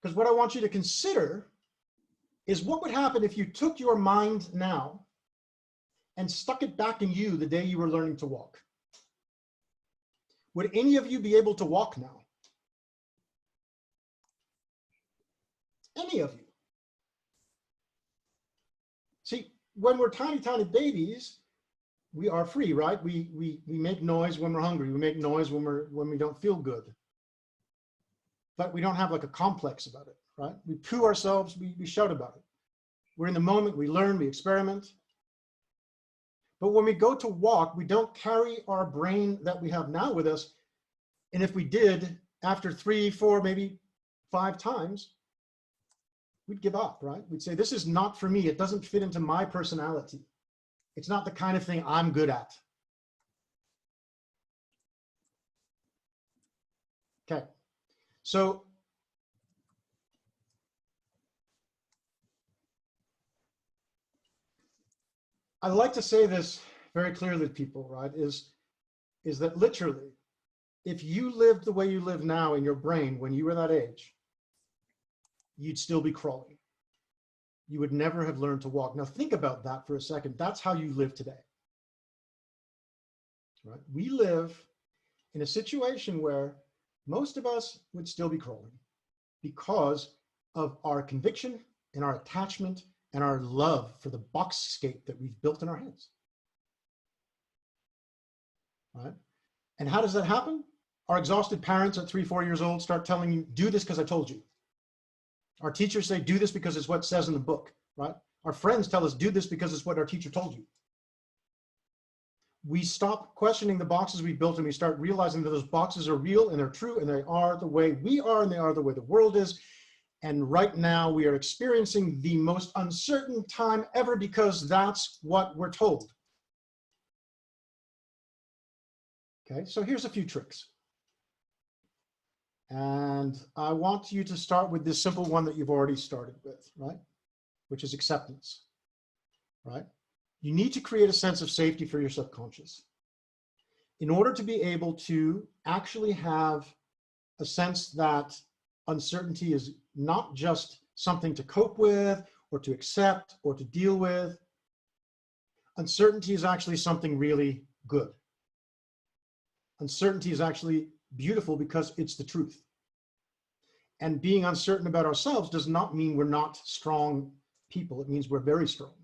Because what I want you to consider is what would happen if you took your mind now and stuck it back in you the day you were learning to walk. Would any of you be able to walk now? Any of you? See, when we're tiny, tiny babies, we are free, right? We make noise when we're hungry. We make noise when we don't feel good. But we don't have like a complex about it, right? We poo ourselves, we shout about it. We're in the moment, we learn, we experiment. But when we go to walk, we don't carry our brain that we have now with us. And if we did, after 3, 4, maybe 5 times, we'd give up, right? We'd say, this is not for me. It doesn't fit into my personality. It's not the kind of thing I'm good at. Okay, so I like to say this very clearly to people, right? Is that literally, if you lived the way you live now in your brain when you were that age, you'd still be crawling. You would never have learned to walk. Now think about that for a second. That's how you live today. Right? We live in a situation where most of us would still be crawling because of our conviction and our attachment and our love for the boxscape that we've built in our heads. Right? And how does that happen? Our exhausted parents at 3, 4 years old start telling you, do this because I told you. Our teachers say, do this because it's what it says in the book, right? Our friends tell us, do this because it's what our teacher told you. We stop questioning the boxes we built and we start realizing that those boxes are real and they're true and they are the way we are and they are the way the world is. And right now we are experiencing the most uncertain time ever because that's what we're told. Okay, so here's a few tricks. And I want you to start with this simple one that you've already started with, right? Which is acceptance, right? You need to create a sense of safety for your subconscious in order to be able to actually have a sense that uncertainty is not just something to cope with or to accept or to deal with. Uncertainty is actually something really good. Uncertainty is actually beautiful because it's the truth. And being uncertain about ourselves does not mean we're not strong people. It means we're very strong.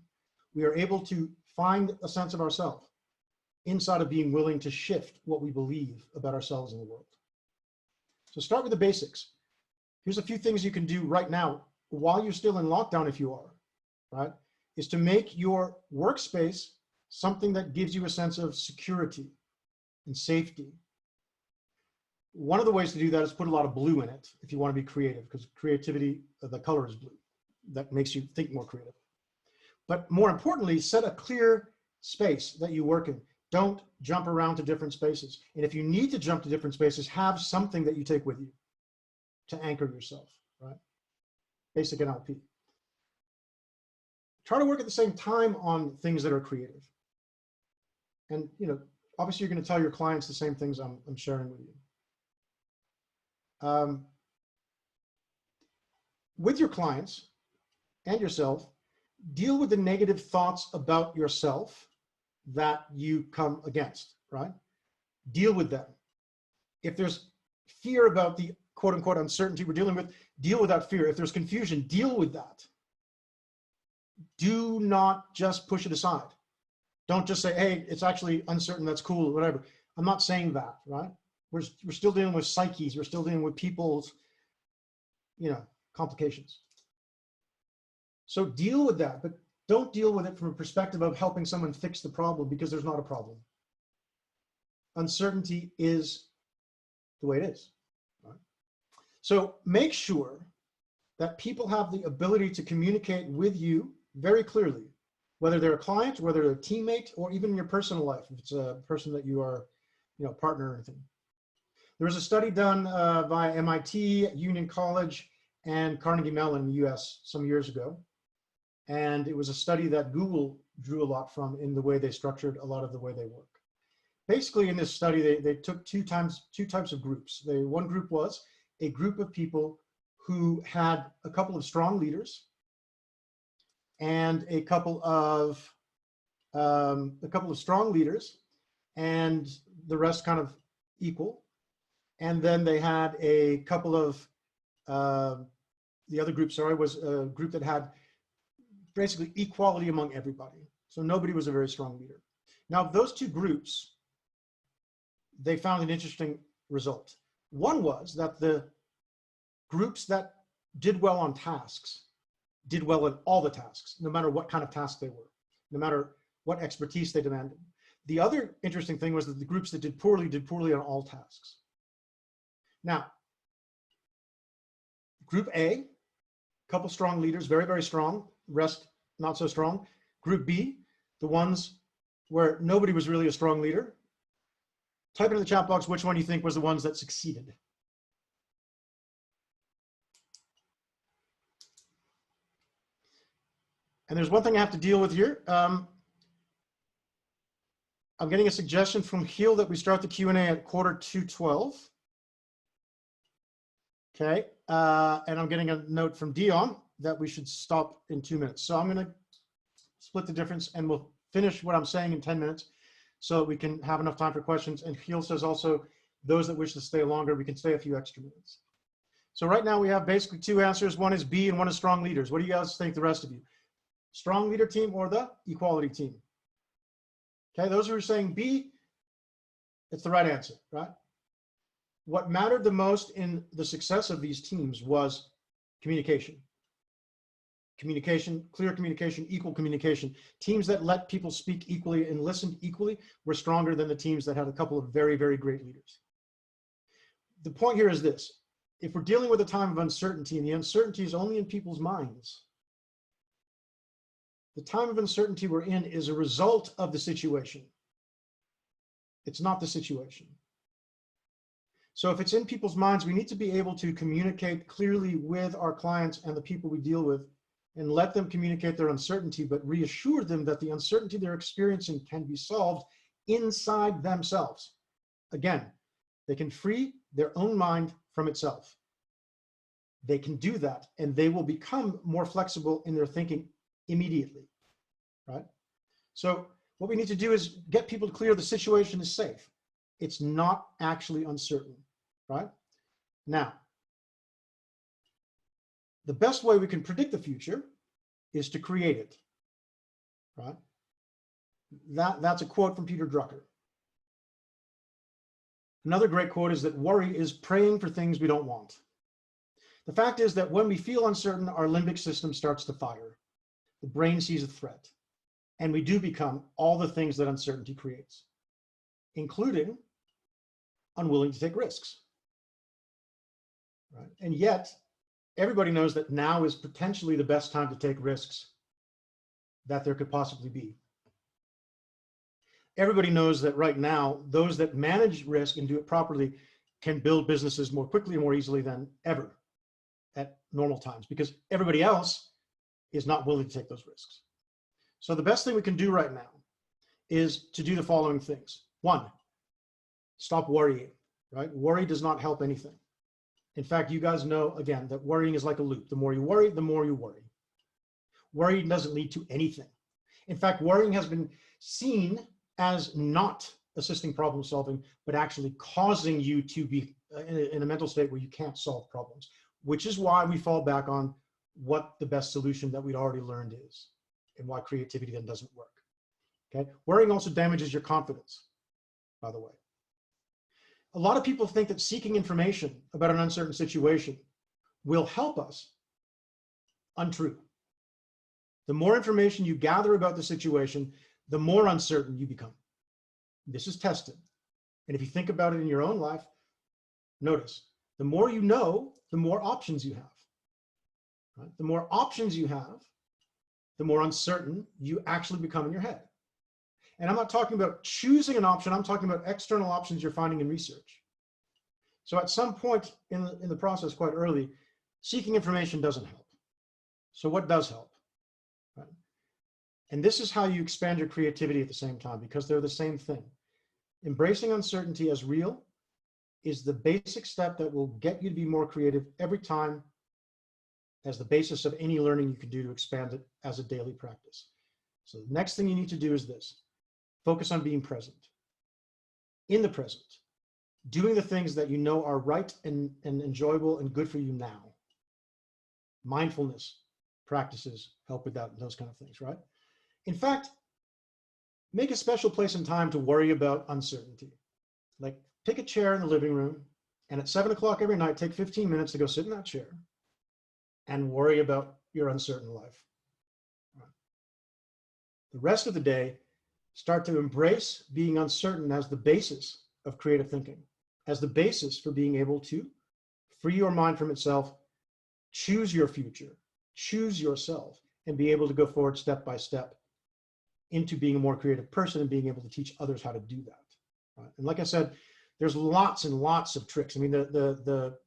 We are able to find a sense of ourselves inside of being willing to shift what we believe about ourselves in the world. So start with the basics. Here's a few things you can do right now while you're still in lockdown, if you are, right? Is to make your workspace something that gives you a sense of security and safety. One of the ways to do that is put a lot of blue in it if you want to be creative, because creativity, the color is blue. That makes you think more creative. But more importantly, set a clear space that you work in. Don't jump around to different spaces. And if you need to jump to different spaces, have something that you take with you to anchor yourself, right? Basic NLP. Try to work at the same time on things that are creative. And, you know, obviously you're going to tell your clients the same things I'm sharing with you. With your clients and yourself, deal with the negative thoughts about yourself that you come against, right? Deal with them. If there's fear about the quote unquote uncertainty we're dealing with, deal with that fear. If there's confusion, deal with that. Do not just push it aside. Don't just say, hey, it's actually uncertain, that's cool, whatever. I'm not saying that, right? We're still dealing with psyches. We're still dealing with people's, you know, complications. So deal with that, but don't deal with it from a perspective of helping someone fix the problem, because there's not a problem. Uncertainty is the way it is. Right? So make sure that people have the ability to communicate with you very clearly, whether they're a client, whether they're a teammate, or even in your personal life, if it's a person that you are, you know, partner or anything. There was a study done by MIT, Union College, and Carnegie Mellon in the US some years ago. And it was a study that Google drew a lot from in the way they structured a lot of the way they work. Basically, in this study, they took two types of groups. One group was a group of people who had a couple of strong leaders and a couple of strong leaders, and the rest kind of equal. And then they had a couple of the other group, sorry, was a group that had basically equality among everybody. So nobody was a very strong leader. Now, those two groups, they found an interesting result. One was that the groups that did well on tasks did well in all the tasks, no matter what kind of task they were, no matter what expertise they demanded. The other interesting thing was that the groups that did poorly on all tasks. Now, Group A, couple strong leaders, very, very strong, rest not so strong. Group B, the ones where nobody was really a strong leader. Type into the chat box which one you think was the ones that succeeded. And there's one thing I have to deal with here. I'm getting a suggestion from Giel that we start the Q&A at 11:45. Okay, and I'm getting a note from Deon that we should stop in 2 minutes. So I'm going to split the difference and we'll finish what I'm saying in 10 minutes so we can have enough time for questions. And Giel says also, those that wish to stay longer, we can stay a few extra minutes. So right now we have basically two answers. One is B and one is strong leaders. What do you guys think, the rest of you? Strong leader team or the equality team? Okay, those who are saying B, it's the right answer, right? What mattered the most in the success of these teams was communication. Communication, clear communication, equal communication. Teams that let people speak equally and listened equally were stronger than the teams that had a couple of very, very great leaders. The point here is this: if we're dealing with a time of uncertainty, and the uncertainty is only in people's minds, the time of uncertainty we're in is a result of the situation. It's not the situation. So if it's in people's minds, we need to be able to communicate clearly with our clients and the people we deal with and let them communicate their uncertainty, but reassure them that the uncertainty they're experiencing can be solved inside themselves. Again, they can free their own mind from itself. They can do that and they will become more flexible in their thinking immediately, right? So what we need to do is get people clear the situation is safe. It's not actually uncertain, right? Now, the best way we can predict the future is to create it, right? That's a quote from Peter Drucker. Another great quote is that worry is praying for things we don't want. The fact is that when we feel uncertain, our limbic system starts to fire. The brain sees a threat, and we do become all the things that uncertainty creates, including unwilling to take risks, right? And yet, everybody knows that now is potentially the best time to take risks that there could possibly be. Everybody knows that right now, those that manage risk and do it properly can build businesses more quickly and more easily than ever at normal times, because everybody else is not willing to take those risks. So the best thing we can do right now is to do the following things. One, stop worrying, right? Worry does not help anything. In fact, you guys know, again, that worrying is like a loop. The more you worry, the more you worry. Worry doesn't lead to anything. In fact, worrying has been seen as not assisting problem solving, but actually causing you to be in a mental state where you can't solve problems, which is why we fall back on what the best solution that we'd already learned is and why creativity then doesn't work. Okay, worrying also damages your confidence, by the way. A lot of people think that seeking information about an uncertain situation will help us. Untrue. The more information you gather about the situation, the more uncertain you become. This is tested. And if you think about it in your own life, notice, the more you know, the more options you have. Right? The more options you have, the more uncertain you actually become in your head. And I'm not talking about choosing an option, I'm talking about external options you're finding in research. So at some point in the process, quite early, Seeking information doesn't help. So what does help? Right? And this is how you expand your creativity at the same time, because they're the same thing. Embracing uncertainty as real is the basic step that will get you to be more creative every time, as the basis of any learning you can do to expand it as a daily practice. So the next thing you need to do is this: focus on being present, in the present, doing the things that you know are right and enjoyable and good for you now. Mindfulness practices help with that, those kind of things, right? In fact, make a special place and time to worry about uncertainty. Like, pick a chair in the living room, and at 7 o'clock every night, take 15 minutes to go sit in that chair and worry about your uncertain life. Right. The rest of the day, start to embrace being uncertain as the basis of creative thinking, as the basis for being able to free your mind from itself, choose your future, choose yourself, and be able to go forward step by step into being a more creative person and being able to teach others how to do that. Right? And like I said, there's lots and lots of tricks. I mean, the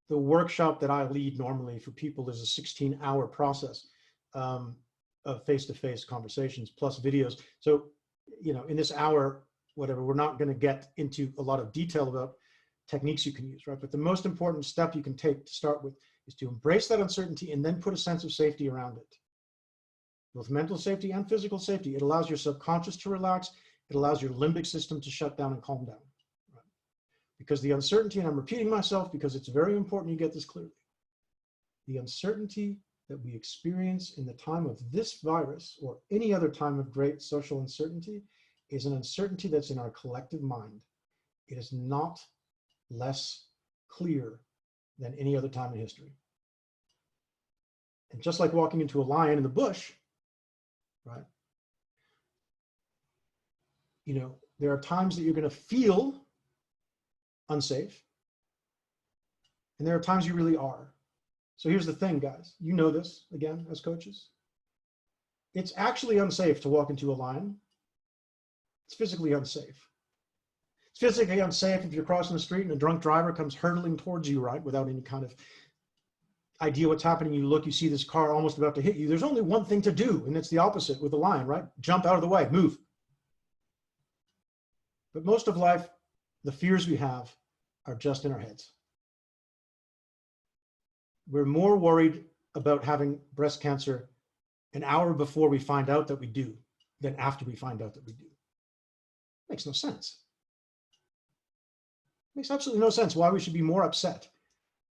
workshop that I lead normally for people is a 16-hour process of face-to-face conversations plus videos. So, you know, in this hour, whatever, we're not going to get into a lot of detail about techniques you can use, right? But the most important step you can take to start with is to embrace that uncertainty and then put a sense of safety around it. Both mental safety and physical safety. It allows your subconscious to relax. It allows your limbic system to shut down and calm down. Right? Because the uncertainty, and I'm repeating myself because it's very important you get this clearly, the uncertainty that we experience in the time of this virus or any other time of great social uncertainty is an uncertainty that's in our collective mind. It is not less clear than any other time in history. And just like walking into a lion in the bush, right? You know, there are times that you're going to feel unsafe, and there are times you really are. So here's the thing, guys. You know this, again, as coaches. It's actually unsafe to walk into a lion. It's physically unsafe. It's physically unsafe if you're crossing the street and a drunk driver comes hurtling towards you, right, without any kind of idea what's happening. You look, you see this car almost about to hit you. There's only one thing to do, and it's the opposite with the lion, right? Jump out of the way, move. But most of life, the fears we have are just in our heads. We're more worried about having breast cancer an hour before we find out that we do than after we find out that we do. Makes no sense. Makes absolutely no sense why we should be more upset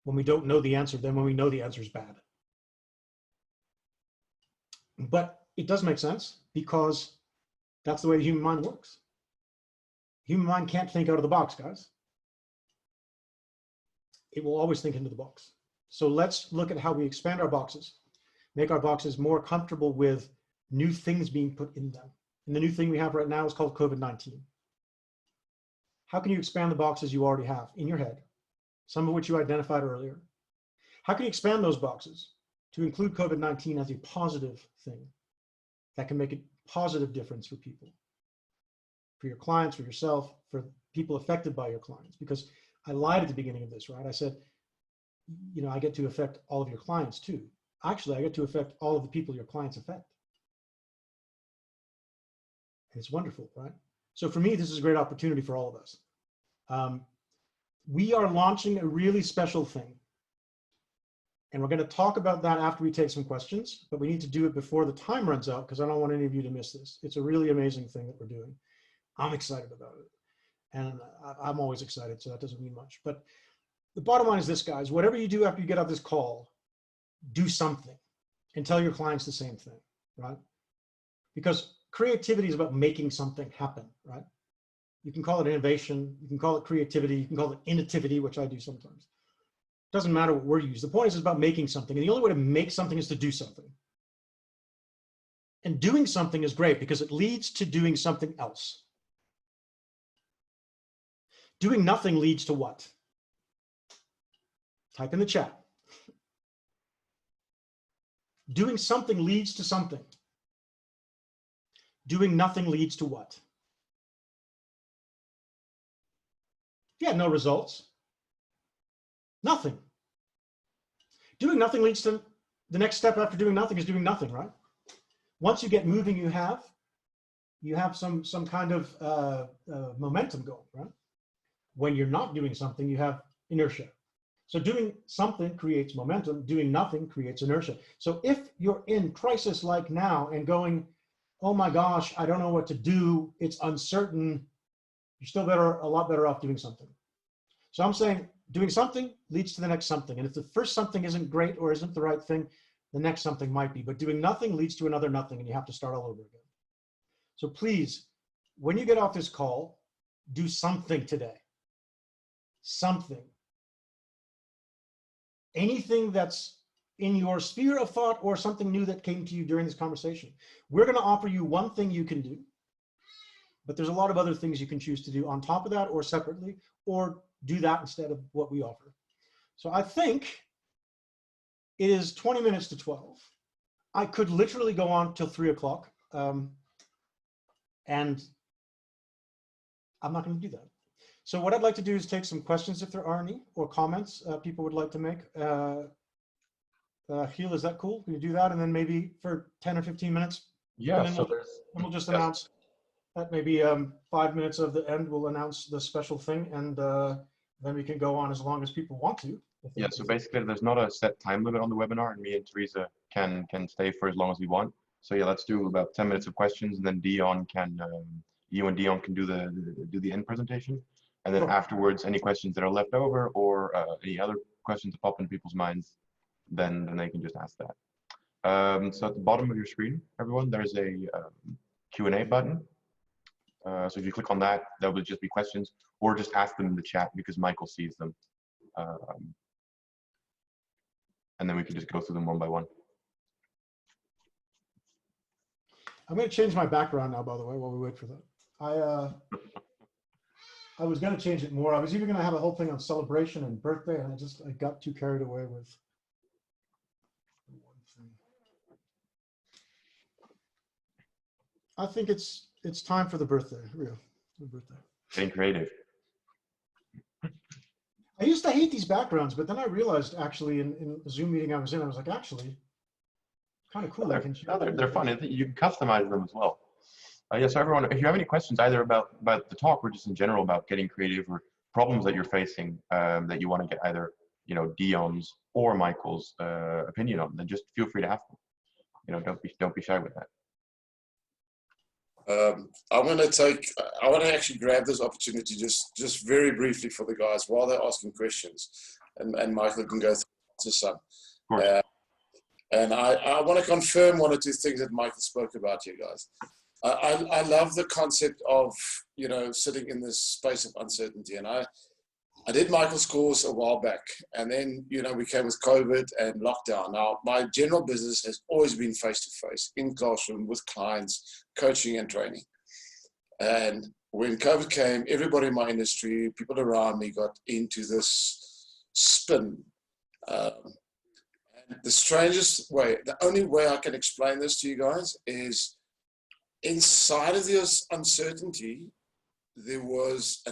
when we don't know the answer than when we know the answer is bad. But it does make sense because that's the way the human mind works. Human mind can't think out of the box, guys. It will always think into the box. So let's look at how we expand our boxes, make our boxes more comfortable with new things being put in them. And the new thing we have right now is called COVID-19. How can you expand the boxes you already have in your head, some of which you identified earlier? How can you expand those boxes to include COVID-19 as a positive thing that can make a positive difference for people, for your clients, for yourself, for people affected by your clients? Because I lied at the beginning of this, right? I said, you know, I get to affect all of your clients too. Actually, I get to affect all of the people your clients affect. And it's wonderful, right? So for me, this is a great opportunity for all of us. We are launching a really special thing. And we're going to talk about that after we take some questions, but we need to do it before the time runs out because I don't want any of you to miss this. It's a really amazing thing that we're doing. I'm excited about it. And I'm always excited, so that doesn't mean much. But the bottom line is this, guys. Whatever you do after you get off this call, do something and tell your clients the same thing, right? Because creativity is about making something happen, right? You can call it innovation, you can call it creativity, you can call it innovativity, which I do sometimes. It doesn't matter what word you use. The point is it's about making something. And the only way to make something is to do something. And doing something is great because it leads to doing something else. Doing nothing leads to what? Type in the chat. Doing something leads to something. Doing nothing leads to what? If you had no results, nothing. doing nothing leads to the next step after doing nothing is doing nothing, right? Once you get moving, you have some kind of momentum going, right? When you're not doing something, you have inertia. So doing something creates momentum, doing nothing creates inertia. So if you're in crisis like now and going, oh my gosh, I don't know what to do, it's uncertain, you're still a lot better off doing something. So I'm saying doing something leads to the next something. And if the first something isn't great or isn't the right thing, the next something might be. But doing nothing leads to another nothing, and you have to start all over again. So please, when you get off this call, do something today. Something. Anything that's in your sphere of thought or something new that came to you during this conversation. We're going to offer you one thing you can do, but there's a lot of other things you can choose to do on top of that or separately, or do that instead of what we offer. So I think it is 20 minutes to 12. I could literally go on till 3 o'clock. And I'm not going to do that. So what I'd like to do is take some questions if there are any, or comments people would like to make. Giel, is that cool? Can you do that? And then maybe for 10 or 15 minutes? Yeah, and so we'll just announce at maybe 5 minutes of the end, we'll announce the special thing, and then we can go on as long as people want to. yeah, so basically there's not a set time limit on the webinar, and me and Theresa can stay for as long as we want. So yeah, let's do about 10 minutes of questions, and then Deon can, you and Deon can do the end presentation. And then afterwards, any questions that are left over or any other questions that pop into people's minds, then they can just ask that. So at the bottom of your screen, everyone, there's a Q&A button. So if you click on that, there will just be questions, or just ask them in the chat because Michael sees them. And then we can just go through them one by one. I'm going to change my background now, by the way, while we wait for that. I was going to change it more. I was even going to have a whole thing on celebration and birthday, and I got too carried away with one thing. I think it's time for the birthday, real the birthday. Getting creative. I used to hate these backgrounds, but then I realized actually in a Zoom meeting I was in, I was like, actually, kind of cool. They're fun. You can customize them as well. Yeah, so everyone, if you have any questions either about the talk or just in general about getting creative or problems that you're facing that you want to get either, you know, Deon's or Michael's opinion on, then just feel free to ask them. You know, don't be shy with that. I want to actually grab this opportunity just very briefly for the guys while they're asking questions, and Michael can go through some. And I want to confirm one or two things that Michael spoke about here, guys. I love the concept of, you know, sitting in this space of uncertainty. And I did Michael's course a while back, and then, you know, we came with COVID and lockdown. Now, my general business has always been face-to-face, in classroom, with clients, coaching and training. And when COVID came, everybody in my industry, people around me got into this spin. And the strangest way, the only way I can explain this to you guys is inside of this uncertainty, there was